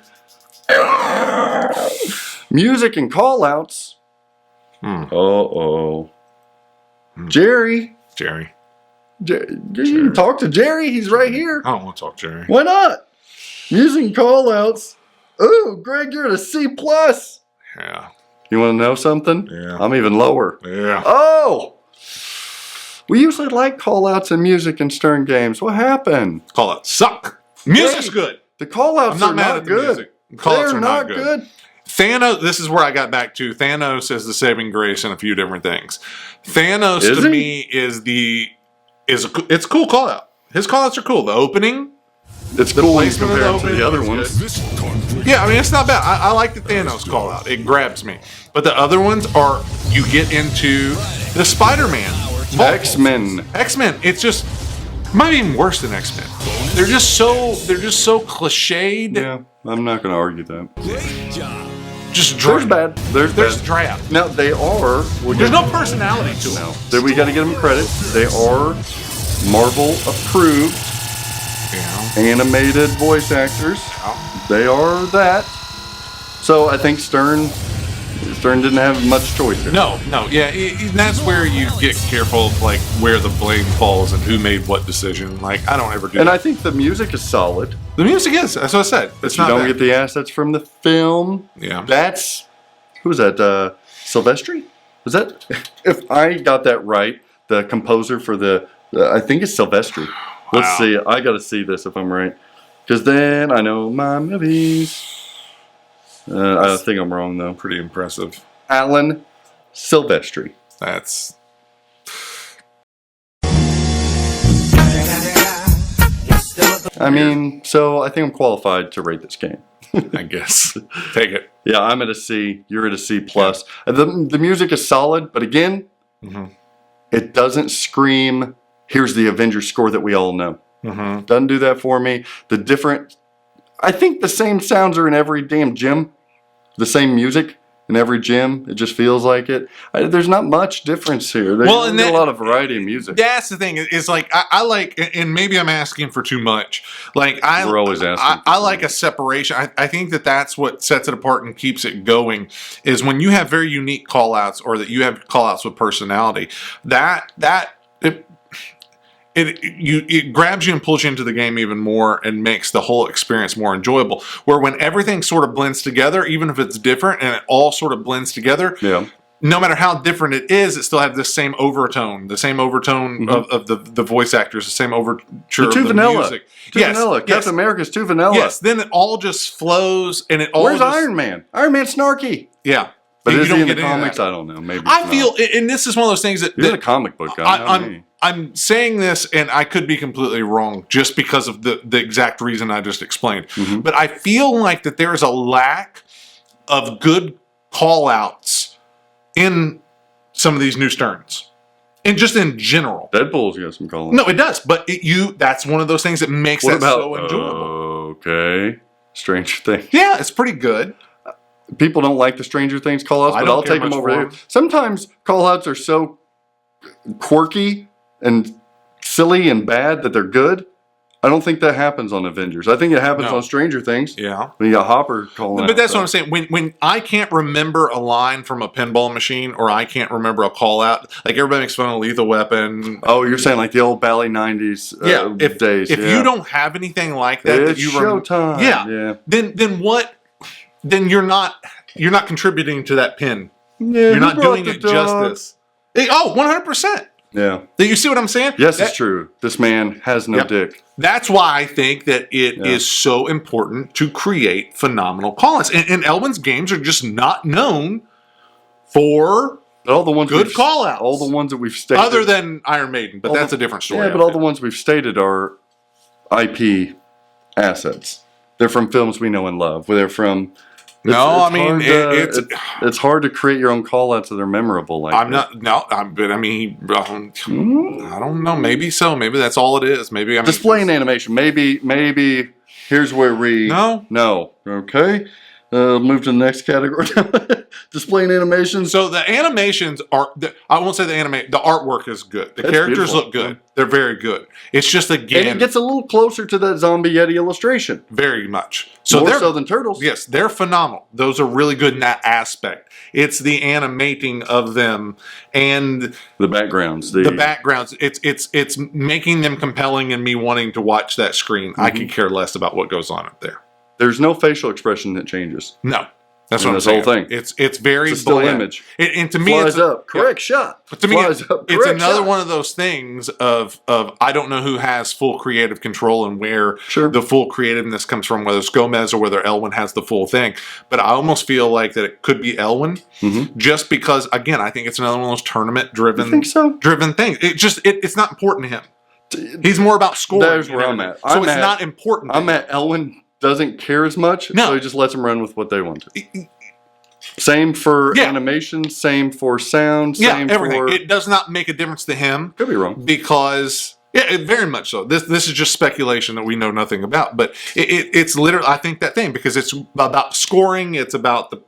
Music and callouts. Uh-oh. Jerry. Jerry. You can talk to Jerry. He's right here. I don't want to talk Jerry. Why not? Music and callouts. Oh, Greg, you're at a C+. Yeah. You want to know something? Yeah. I'm even lower. Yeah. Oh! We usually like callouts and music in Stern games. What happened? Call it suck. Music's good. The callouts I'm not are mad not at the good. music. Callouts They're are not not good. Thanos. This is where I got back to. Thanos is the saving grace in a few different things. Thanos Is to he? me it's a cool call out. His call outs are cool. The opening. It's cool when you placement of compare the them to the opening other is ones. Yeah, I mean it's not bad. I like the Thanos call out. It grabs me. But the other ones are you get into the Spider-Man. X-Men. X-Men. It's just might be even worse than X-Men. They're just so cliched. Yeah, I'm not going to argue that. Just There's drab. bad. There's bad. drab. Now, they are... There's no personality to No. them. We got to give them credit. They are Marvel-approved Yeah. animated voice actors. They are that. So I think Stern didn't have much choice here. No, yeah, that's where you get careful of like where the blame falls and who made what decision. Like I don't ever do And that. I think the music is solid. The music is, that's what I said. It's You not don't bad. get the assets from the film. Yeah. That's who was that? Silvestri? Was that? If I got that right, the composer for the I think it's Silvestri. Let's Wow. see. I got to see this if I'm right, because then I know my movies. I think I'm wrong though. Pretty impressive. Alan Silvestri. That's I mean, so I think I'm qualified to rate this game. I guess. Take it. Yeah, I'm at a C. You're at a C plus. The music is solid, but again, it doesn't scream. Here's the Avengers score that we all know. Doesn't do that for me. I think the same sounds are in every damn gym. The same music in every gym. It just feels like it. There's not much difference here. There's a lot of variety in music. That's the thing. Is like I like, and maybe I'm asking for too much. Like We're always asking. I like a separation. I think that's what sets it apart and keeps it going. Is when you have very unique call-outs, or that you have call-outs with personality. It grabs you and pulls you into the game even more and makes the whole experience more enjoyable. Where when everything sort of blends together, even if it's different and it all sort of blends together, no matter how different it is, it still has the same overtone, of the voice actors, the same overture of the music. Vanilla. Captain America's too vanilla. Yes, then it all just flows and it all. Where's Iron Man? Iron Man's snarky. Yeah. But is he in the comics? I don't know. Maybe. I feel, and this is one of those things that... You're a comic book guy. I'm saying this, and I could be completely wrong just because of the exact reason I just explained. Mm-hmm. But I feel like that there is a lack of good call-outs in some of these new Sterns. And just in general. Deadpool's got some call-outs. No, it does. But that's one of those things that makes it so enjoyable. Okay. Stranger Things. Yeah, it's pretty good. People don't like the Stranger Things call-outs, but I'll take them over there. Sometimes call-outs are so quirky and silly and bad that they're good. I don't think that happens on Avengers. I think it happens on Stranger Things. Yeah. When you got Hopper calling out. But that's what I'm saying. When I can't remember a line from a pinball machine, or I can't remember a call-out, like everybody makes fun of Lethal Weapon. Oh, you're saying like the old Bally 90s days. If you don't have anything like that, it's showtime. Yeah. Then what? Then you're not contributing to that pin. Yeah, you're not doing it justice. 100%. Yeah. Do you see what I'm saying? Yes, it's true. This man has no dick. That's why I think that it is so important to create phenomenal call-outs. And Elwin's games are just not known for all the ones good call-outs. All the ones that we've stated. Other than Iron Maiden, but that's a different story. Yeah, but all the ones we've stated are IP assets. They're from films we know and love. They're from... It's hard to create your own call-outs that are memorable. Like I don't know. Maybe so. Maybe that's all it is. Maybe I'm display and animation. Maybe here's where we no. Okay. Move to the next category. Display and animation. So the animations are, I won't say the artwork is good. The characters look good. They're very good. It's just, again... And it gets a little closer to that Zombie Yeti illustration. Very much. So More so than Turtles. Yes, they're phenomenal. Those are really good in that aspect. It's the animating of them and... The backgrounds. The backgrounds. It's making them compelling and me wanting to watch that screen. Mm-hmm. I could care less about what goes on up there. There's no facial expression that changes. No. That's what I'm saying. Whole thing. It's very it's a still image. And to me, flies up. Correct shot. But to me, it's another one of those things of I don't know who has full creative control and where the full creativeness comes from, whether it's Gomez or whether Elwin has the full thing. But I almost feel like that it could be Elwin, just because, again, I think it's another one of those tournament-driven things. It's not important to him. He's more about scoring. There's where I'm at. So it's not important. I'm at Elwin. Doesn't care as much, so he just lets them run with what they want to. Same for animation, same for sound, same everything. It does not make a difference to him. Could be wrong. Because, very much so. This is just speculation that we know nothing about. But it's literally, I think, that thing, because it's about scoring, it's about the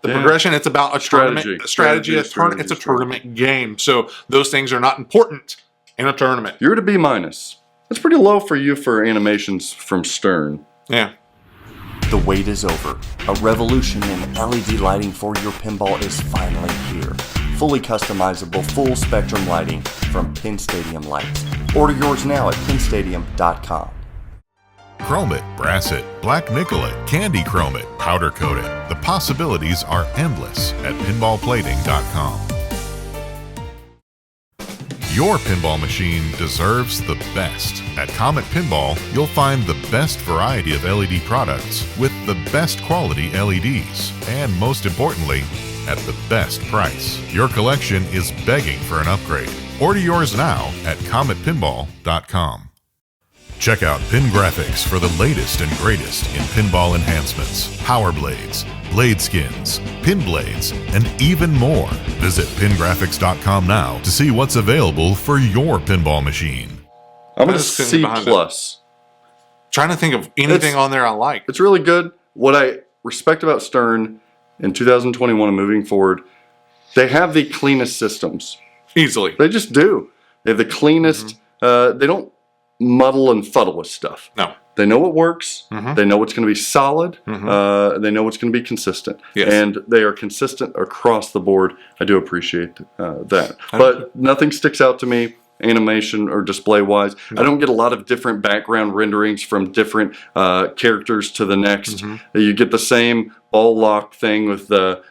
progression, it's about a strategy. It's a tournament game. So those things are not important in a tournament. You're at a B-. That's pretty low for you for animations from Stern. Yeah. The wait is over. A revolution in LED lighting for your pinball is finally here. Fully customizable, full spectrum lighting from Pin Stadium Lights. Order yours now at pinstadium.com. Chrome it, brass it, black nickel it, candy chrome it, powder coat it. The possibilities are endless at pinballplating.com. Your pinball machine deserves the best. At Comet Pinball, you'll find the best variety of LED products with the best quality LEDs, and most importantly, at the best price. Your collection is begging for an upgrade. Order yours now at cometpinball.com. Check out Pin Graphics for the latest and greatest in pinball enhancements, power blades, blade skins, pin blades, and even more. Visit pingraphics.com now to see what's available for your pinball machine. I'm going to C+. Trying to think of anything on there I like. It's really good. What I respect about Stern in 2021 and moving forward, they have the cleanest systems. Easily. They just do. They have the cleanest. They don't muddle and fuddle with stuff. No. They know what works. They know what's going to be solid. They know what's going to be consistent. Yes. And they are consistent across the board. I do appreciate that. But nothing sticks out to me, animation or display wise. I don't get a lot of different background renderings from different characters to the next. You get the same ball lock thing with the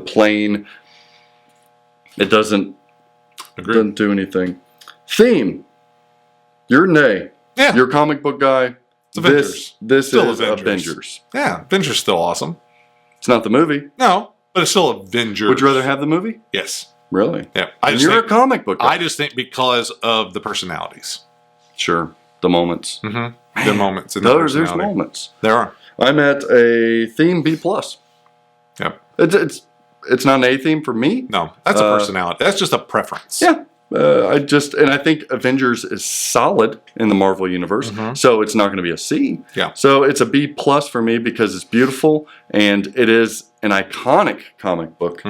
plane. It doesn't do anything. Theme. You're nay. Yeah. You're a comic book guy. It's Avengers. This Still is Avengers. Yeah, Avengers still awesome. It's not the movie. No, but it's still Avengers. Would you rather have the movie? Yes. Really? Yeah. And you're a comic book guy. I just think because of the personalities. Sure. The moments. The moments. In There's personality. moments. There are. I'm at a theme B+. Yep. It's not an A theme for me. No, that's a personality. That's just a preference. Yeah. I think Avengers is solid in the Marvel universe, so it's not going to be a C. Yeah. So it's a B+ for me because it's beautiful and it is an iconic comic book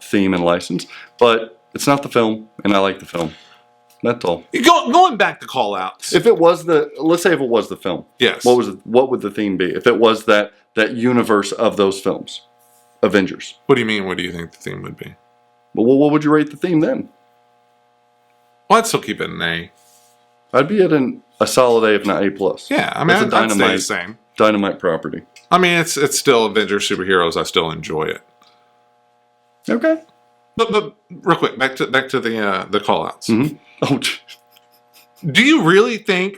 theme and license, but it's not the film, and I like the film. That's all. Going back to Callouts. If it was let's say if it was the film, Yes. What would the theme be? If it was that universe of those films, Avengers. What do you mean? What do you think the theme would be? Well, what would you rate the theme then? Well, I'd still keep it an A. I'd be at a solid A, if not A+. Yeah, I mean, It's a I'd stay the same. Dynamite property. I mean, it's still Avengers superheroes. I still enjoy it. Okay. But real quick, back to the Callouts. Oh, Do you really think?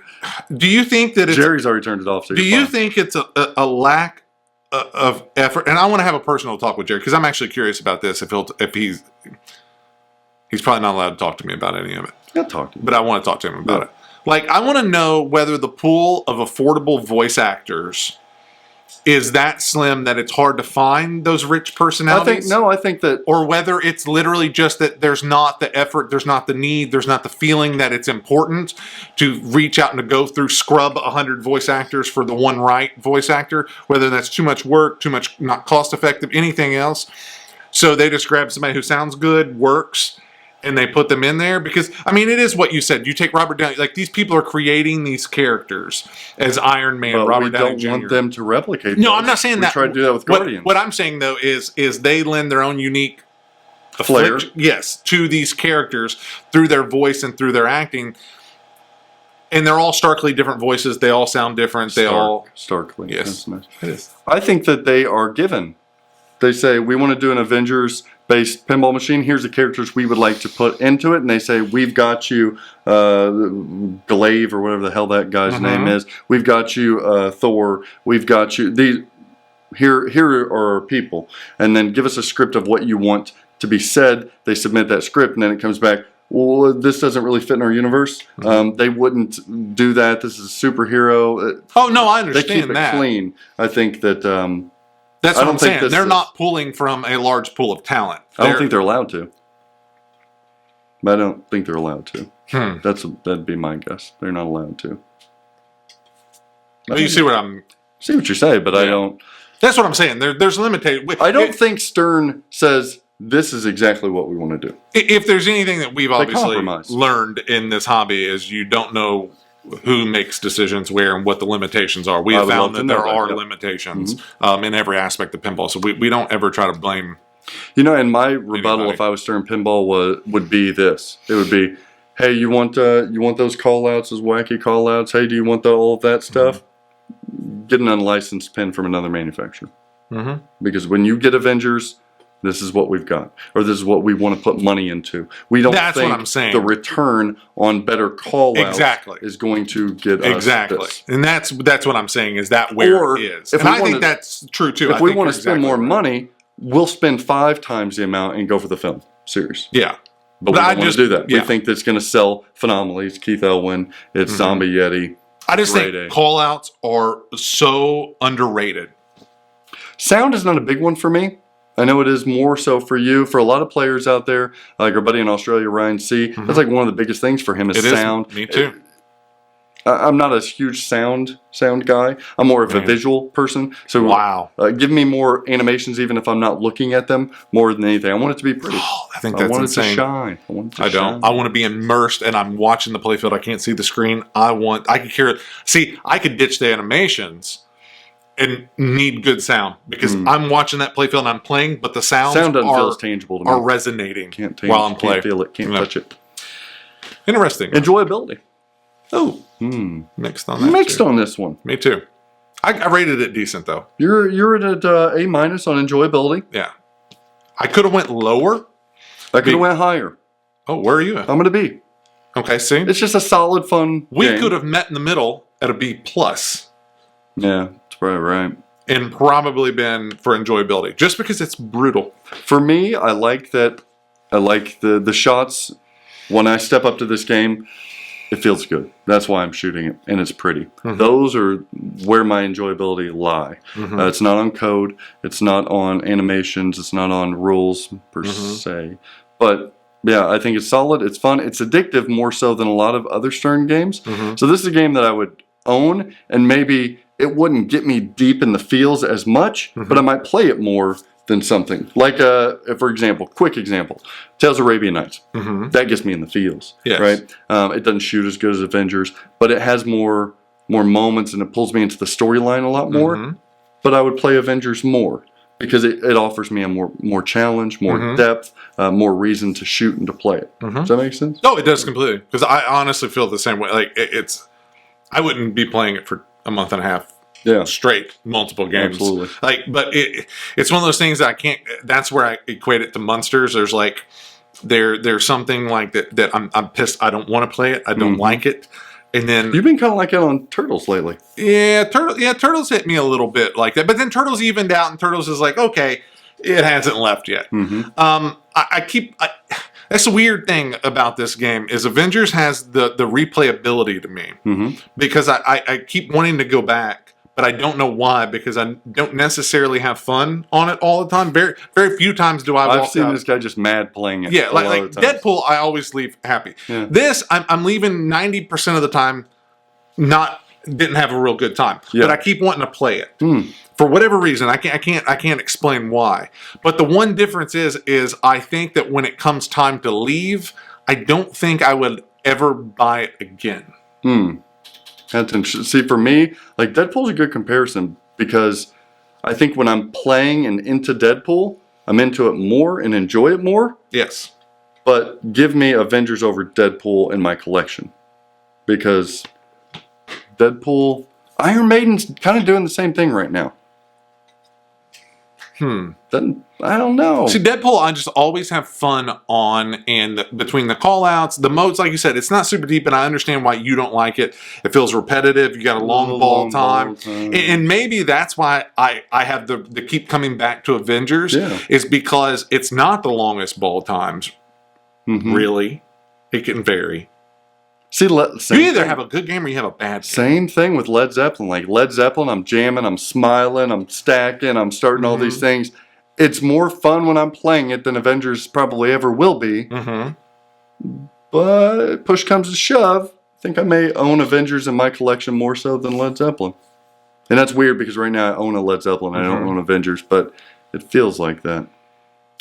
Do you think that it's? Jerry's already turned it off. So Do you think it's a lack of effort? And I want to have a personal talk with Jerry because I'm actually curious about this. If he's probably not allowed to talk to me about any of it. I'll talk to you. But I want to talk to him about it. Like, I want to know whether the pool of affordable voice actors is that slim that it's hard to find those rich personalities. I think that... Or whether it's literally just that there's not the effort, there's not the need, there's not the feeling that it's important to reach out and to go through scrub 100 voice actors for the one right voice actor, whether that's too much work, too much not cost effective, anything else. So they just grab somebody who sounds good, works, and they put them in there because, I mean, it is what you said. You take Robert Downey, like these people are creating these characters as Iron Man, But Robert Downey we Jr. don't want them to replicate. No, those. I'm not saying that. We try to do that with Guardians. What I'm saying though is they lend their own unique Flair. yes, to these characters through their voice and through their acting. And they're all starkly different voices. They all sound different. Starkly. Yes. That's nice. It is. I think that they are given. They say, we want to do an Avengers-based pinball machine. Here's the characters we would like to put into it. And they say, we've got you, Glaive, or whatever the hell that guy's name is. We've got you, Thor. We've got you. Here are our people. And then give us a script of what you want to be said. They submit that script, and then it comes back, well, this doesn't really fit in our universe. They wouldn't do that. This is a superhero. Oh, no, I understand they keep that. it clean. I think that... That's what I'm saying. They're is- not pulling from a large pool of talent. I don't think they're allowed to. I don't think they're allowed to. That'd be my guess. They're not allowed to. Well, you see what I'm... See what you say, but I don't... That's what I'm saying. There's limited... I don't think Stern says, this is exactly what we want to do. If there's anything that we've obviously compromise. learned in this hobby is you don't know who makes decisions where and what the limitations are. We have found that there are limitations in every aspect of pinball. So we don't ever try to blame... You know, and my rebuttal, if I was Stern Pinball, would be this. It would be, hey, you want those call-outs, those wacky call-outs? Hey, do you want all of that stuff? Get an unlicensed pin from another manufacturer. Because when you get Avengers... This is what we've got, or this is what we want to put money into. We don't That's think what I'm saying. The return on better call-outs is going to get us this. And that's what I'm saying is that where it is. And I think that's true too. If we want to spend more money, we'll spend 5 times the amount and go for the film series. Yeah. But we don't want to do that. Yeah. We think that's going to sell phenomenally. It's Keith Elwin. It's Zombie Yeti. I just think call-outs are so underrated. Sound is not a big one for me. I know it is more so for you. For a lot of players out there, like our buddy in Australia, Ryan C., that's like one of the biggest things for him is sound. Me too. I'm not a huge sound guy. I'm more of a visual person. So wow, give me more animations, even if I'm not looking at them. More than anything, I want it to be pretty. Oh, I think that's insane. I want it to shine. I want it to I shine. don't. I want to be immersed, and I'm watching the playfield. I can't see the screen. I can hear it. See, I could ditch the animations and need good sound because I'm watching that playfield and I'm playing, but the sound doesn't feel as tangible to me. Are resonating while I'm playing. Can't feel it. Can't touch it. Interesting. Enjoyability. Oh, mixed on that. Mixed too. on this one. Me too. I rated it decent though. You're at A- on enjoyability. Yeah. I could have went lower. I could have went higher. Oh, where are you at? I'm gonna B. Okay, see, it's just a solid, fun. We game. could have met in the middle at a B plus. Yeah, that's right. And probably been for enjoyability, just because it's brutal. For me, I like that. I like the shots. When I step up to this game, it feels good. That's why I'm shooting it, and it's pretty. Those are where my enjoyability lie. It's not on code. It's not on animations. It's not on rules per se. But yeah, I think it's solid. It's fun. It's addictive more so than a lot of other Stern games. So this is a game that I would own, and maybe it wouldn't get me deep in the feels as much, but I might play it more than something like for example, quick example, Tales of Arabian Nights. That gets me in the feels, right? It doesn't shoot as good as Avengers, but it has more moments and it pulls me into the storyline a lot more. But I would play Avengers more because it offers me a more challenge, more depth, more reason to shoot and to play it. Does that make sense? No, it does completely. Because I honestly feel the same way. Like I wouldn't be playing it for a month and a half. Yeah, straight multiple games. Absolutely. Like, but it's one of those things that I can't. That's where I equate it to Monsters. There's like there's something like that I'm pissed. I don't want to play it. I don't like it. And then you've been kind of like it on Turtles lately. Yeah, Turtles hit me a little bit like that. But then Turtles evened out, and Turtles is like, okay, it hasn't left yet. That's the weird thing about this game is Avengers has the replayability to me because I keep wanting to go back. But I don't know why, because I don't necessarily have fun on it all the time. Very, very few times do I walk out. I've seen this guy just mad playing it. Yeah, like Deadpool, I always leave happy. Yeah. This, I'm leaving 90% of the time didn't have a real good time. Yeah. But I keep wanting to play it. For whatever reason. I can't explain why. But the one difference is I think that when it comes time to leave, I don't think I would ever buy it again. That's interesting. See, for me, like Deadpool's a good comparison because I think when I'm playing and into Deadpool, I'm into it more and enjoy it more. Yes. But give me Avengers over Deadpool in my collection because Deadpool, Iron Maiden's kind of doing the same thing right now. I don't know. See, Deadpool, I just always have fun on, and between the call-outs, the modes, like you said, it's not super deep, and I understand why you don't like it. It feels repetitive. You got a long ball time. And maybe that's why I have the keep coming back to Avengers is because it's not the longest ball times, really. It can vary. See, you either have a good game or you have a bad game. Same thing with Led Zeppelin. Like Led Zeppelin, I'm jamming, I'm smiling, I'm stacking, I'm starting all these things. It's more fun when I'm playing it than Avengers probably ever will be. But push comes to shove, I think I may own Avengers in my collection more so than Led Zeppelin. And that's weird because right now I own a Led Zeppelin. I don't own Avengers, but it feels like that.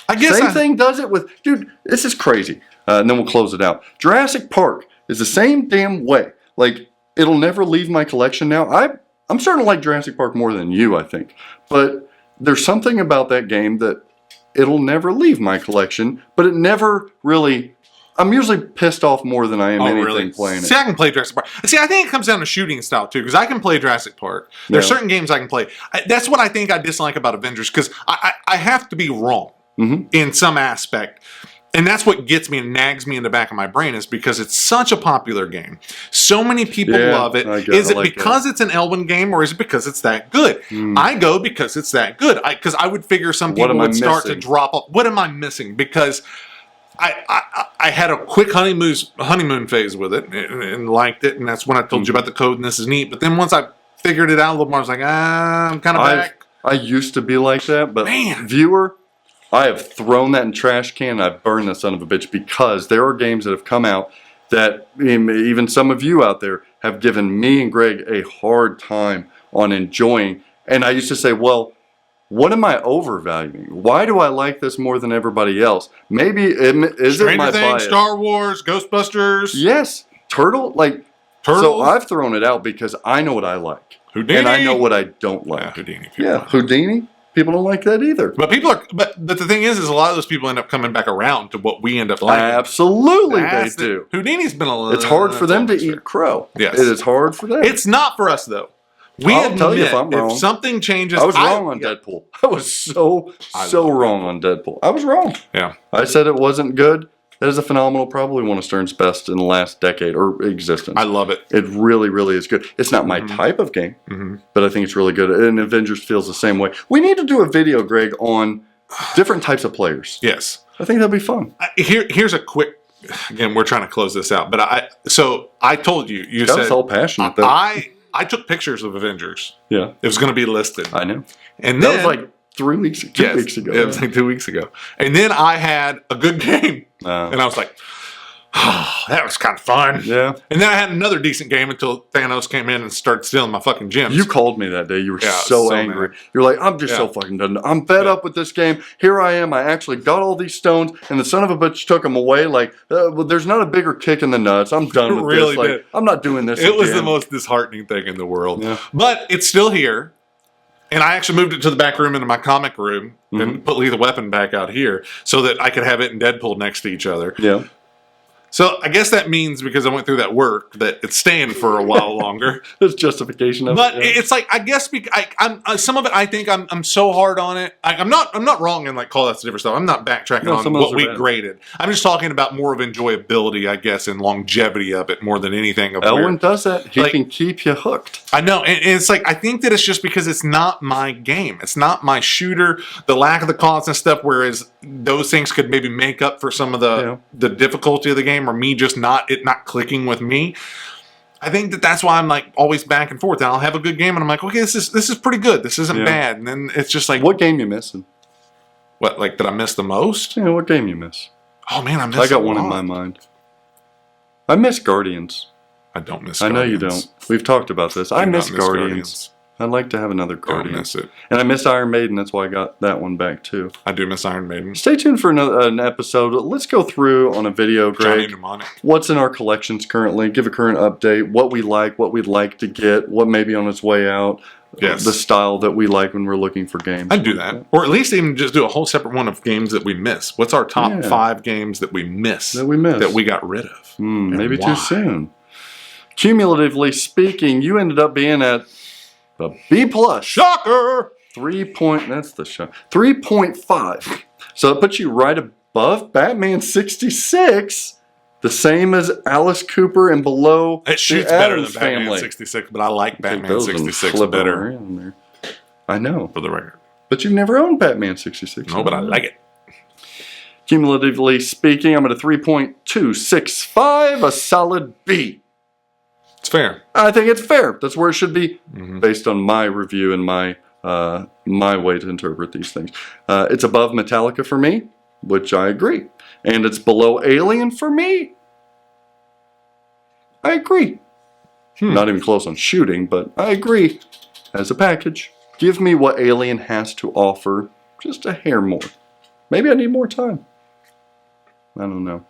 I guess Same thing does it with... Dude, this is crazy. And then we'll close it out. Jurassic Park is the same damn way. Like, it'll never leave my collection now. I'm starting to like Jurassic Park more than you, I think. But there's something about that game that it'll never leave my collection, but it never really... I'm usually pissed off more than I am anything playing it. See, I can play Jurassic Park. See, I think it comes down to shooting style, too, because I can play Jurassic Park. There's certain games I can play. That's what I think I dislike about Avengers, because I have to be wrong in some aspect. And that's what gets me and nags me in the back of my brain is because it's such a popular game. So many people love it. Is it because it's an Elwyn game or is it because it's that good? I go because it's that good. Because I would figure some people would start to drop off. What am I missing? Because I had a quick honeymoon phase with it and liked it. And that's when I told you about the code and this is neat. But then once I figured it out a little more, I was like, I'm kind of back. I used to be like that. But viewer... I have thrown that in trash can and I've burned the son of a bitch because there are games that have come out that even some of you out there have given me and Greg a hard time on enjoying. And I used to say, well, what am I overvaluing? Why do I like this more than everybody else? Maybe is it my bias? Star Wars, Ghostbusters. Yes, Turtle. So I've thrown it out because I know what I like, Houdini. and I know what I don't like. Yeah, Houdini. Houdini. People don't like that either. But but the thing is a lot of those people end up coming back around to what we end up liking. Absolutely, they do. Houdini's been a little. It's hard for them to eat crow. Yes, it is hard for them. It's not for us though. I'll tell you if I'm wrong. If something changes, I was wrong on Deadpool. I was so wrong on Deadpool. I was wrong. Yeah, I said it wasn't good. That is a phenomenal, probably one of Stern's best in the last decade or existence. I love it. It really, really is good. It's not my type of game, but I think it's really good. And Avengers feels the same way. We need to do a video, Greg, on different types of players. Yes. I think that'd be fun. Here's a quick, again, we're trying to close this out, but I told you, I was all passionate though. I took pictures of Avengers. Yeah. It was going to be listed. I know. And that then, was like 2 weeks ago. It was like 2 weeks ago. And then I had a good game. And I was like, oh, that was kind of fun. Yeah. And then I had another decent game until Thanos came in and started stealing my fucking gems. You called me that day. You were so angry. Mad. You're like, I'm just so fucking done. I'm fed up with this game. Here I am. I actually got all these stones, and the son of a bitch took them away. Like, well, there's not a bigger kick in the nuts. I'm done with really this. Like, did. I'm not doing this It was again. the most disheartening thing in the world. Yeah. But it's still here. And I actually moved it to the back room into my comic room and put Lethal Weapon back out here so that I could have it and Deadpool next to each other. Yeah. So I guess that means, because I went through that work, that it's staying for a while longer. There's justification of But it. Yeah. it's like, I guess I'm some of it, I think I'm so hard on it. I'm not wrong in like call that different stuff. I'm not backtracking on what we graded. I'm just talking about more of enjoyability, I guess, and longevity of it more than anything. Elwin does that. He can keep you hooked. I know, and it's like, I think that it's just because it's not my game. It's not my shooter. The lack of the constant stuff, whereas those things could maybe make up for some of the difficulty of the game, or me just not clicking with me. I think that's why I'm like always back and forth. And I'll have a good game, and I'm like, okay, this is pretty good. This isn't bad. And then it's just like, what game you missing? What, like, did I miss the most? Yeah, what game you miss? Oh man, I got one in my mind. I miss Guardians. I don't miss. I know you Guardians. don't. We've talked about this. I miss Guardians. Guardians. I'd like to have another I don't Guardian. miss it. And I miss Iron Maiden. That's why I got that one back too. I do miss Iron Maiden. Stay tuned for an episode. Let's go through on a video, Johnny Greg. Mnemonic. What's in our collections currently? Give a current update. What we like, what we'd like to get, what may be on its way out. Yes. The style that we like when we're looking for games. I'd do that. Or at least even just do a whole separate one of games that we miss. What's our top 5 games that we miss? That we got rid of. Maybe too soon. Cumulatively speaking, you ended up being at a B+. Shocker! 3.5. So it puts you right above Batman 66. The same as Alice Cooper and below It shoots the better than Addams Batman family. 66, but I like Batman Those and 66 flip them better. around there. I know. For the record. But you've never owned Batman 66. No, but I like it. Cumulatively speaking, I'm at a 3.265, a solid B. It's fair. I think it's fair. That's where it should be, based on my review and my way to interpret these things. It's above Metallica for me, which I agree. And it's below Alien for me. I agree. Not even close on shooting, but I agree. As a package, give me what Alien has to offer, just a hair more. Maybe I need more time. I don't know.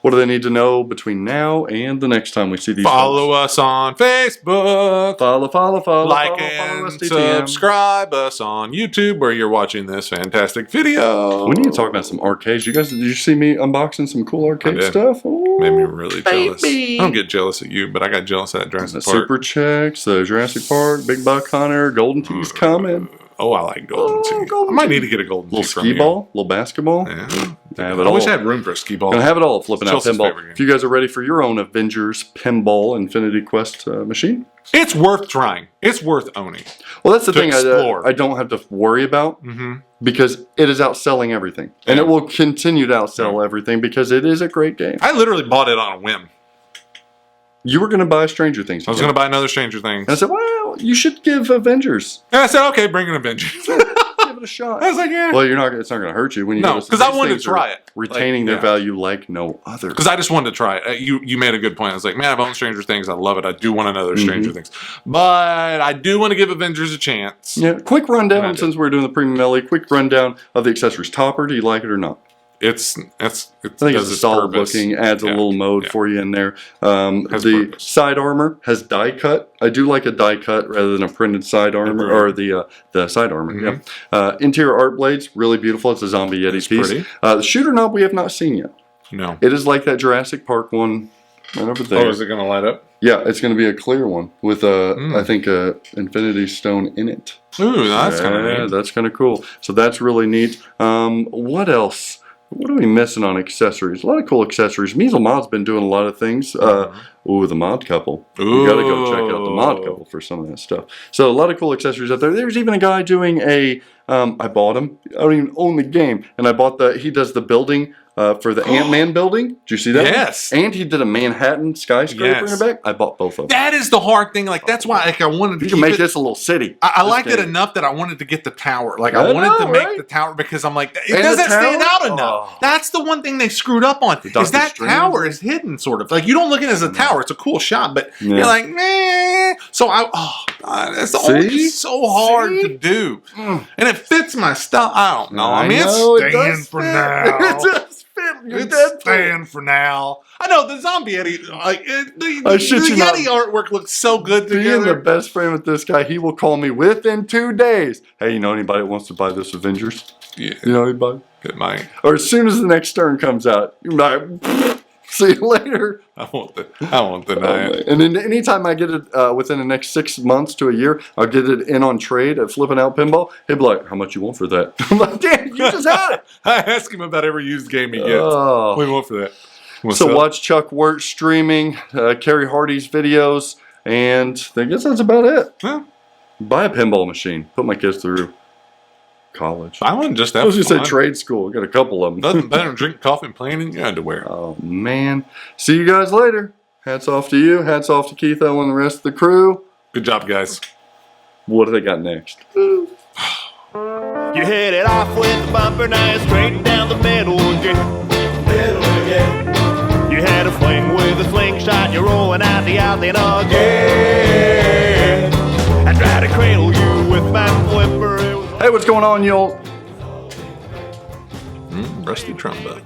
What do they need to know between now and the next time we see these Follow us on Facebook. Follow Like follow and SDTM. subscribe us on YouTube where you're watching this fantastic video. We need to talk about some arcades. Did you see me unboxing some cool arcade did. stuff? Ooh, Made me really jealous. baby. I don't get jealous at you, but I got jealous at Jurassic The Park. Super Checks, the Jurassic Park, Big Buck Hunter, Golden Tee's coming. Oh, I like Golden Tee. Golden I might Tee. need to get a Golden Tee Little from skee you. ball, little basketball. Yeah. Have I it wish all. I had room for a skee ball. Gonna have it all flipping out Chelsea's pinball. favorite game. If you guys are ready for your own Avengers Pinball Infinity Quest machine, It's worth trying. It's worth owning. well, that's the To thing explore. I don't have to worry about because it is outselling everything, and Yeah. it will continue to outsell everything because it is a great game. I literally bought it on a whim. You were gonna buy Stranger Things. I was going to buy another Stranger Things. And I said, well, you should give Avengers. And I said, okay, bring an Avengers. Give it it a shot. I was like, yeah. Well, it's not going to hurt you when you No, notice because I these wanted to things try are it. retaining their value like no other. Because I just wanted to try it. You made a good point. I was like, man, I've owned Stranger Things. I love it. I do want another Stranger Things. But I do want to give Avengers a chance. Yeah, quick rundown since we're doing the premium LE. Quick rundown of the accessories. Topper, do you like it or not? I think it's solid looking, adds a little mode for you in there. The side armor has die cut. I do like a die cut rather than a printed side armor, or the side armor. Yeah. Interior art blades, really beautiful. It's a Zombie Yeti piece. Pretty. The shooter knob we have not seen yet. No. It is like that Jurassic Park one right over there. Oh, is it going to light up? Yeah, it's going to be a clear one with I think a Infinity Stone in it. Ooh, that's kind of neat. That's kind of cool. So that's really neat. What else? What are we missing on accessories? A lot of cool accessories. Measle Mod's been doing a lot of things. The Mod Couple. You got to go check out the Mod Couple for some of that stuff. So a lot of cool accessories out there. There's even a guy doing a. I bought him. I don't even own the game, and I bought he does the building. For the Ant-Man building. Did you see that? Yes. And he did a Manhattan skyscraper in the back. I bought both of them. That is the hard thing. Like, that's why I wanted to You can make this a little city. I liked it enough that I wanted to get the tower. Like, I wanted to make the tower because I'm like, it doesn't stand out enough. That's the one thing they screwed up on. Is that tower is hidden, sort of. Like, you don't look at it as a tower. It's a cool shot, but you're like, meh. So that's so hard to do. And it fits my style. I don't know. I mean, it's staying for now. It's staying for now. I know the Zombie Yeti, like the Yeti artwork looks so good together. Being the best friend with this guy, he will call me within 2 days. Hey, you know anybody that wants to buy this Avengers? Yeah, you know anybody? It might. Or as soon as the next turn comes out, you might. See you later. I won't deny it. And then anytime I get it within the next 6 months to a year, I'll get it in on trade at Flipping Out Pinball. He'll be like, how much you want for that? I'm like, damn, you just had it. I ask him about every used game he gets. What do you want for that? Watch Chuck Wirt streaming, Kerry Hardy's videos, and I guess that's about it. Yeah. Buy a pinball machine. Put my kids through college. I wouldn't just have I was just say trade school. Got a couple of them. Nothing better than drinking coffee and playing in your underwear. Oh, man. See you guys later. Hats off to you. Hats off to Keith and the rest of the crew. Good job, guys. What do they got next? You hit it off with the bumper, now you're straight down the middle again. You had a fling with a slingshot, you're rolling out the outlet again. I tried to cradle you with my flipper. Hey, what's going on, y'all? Rusty trombone.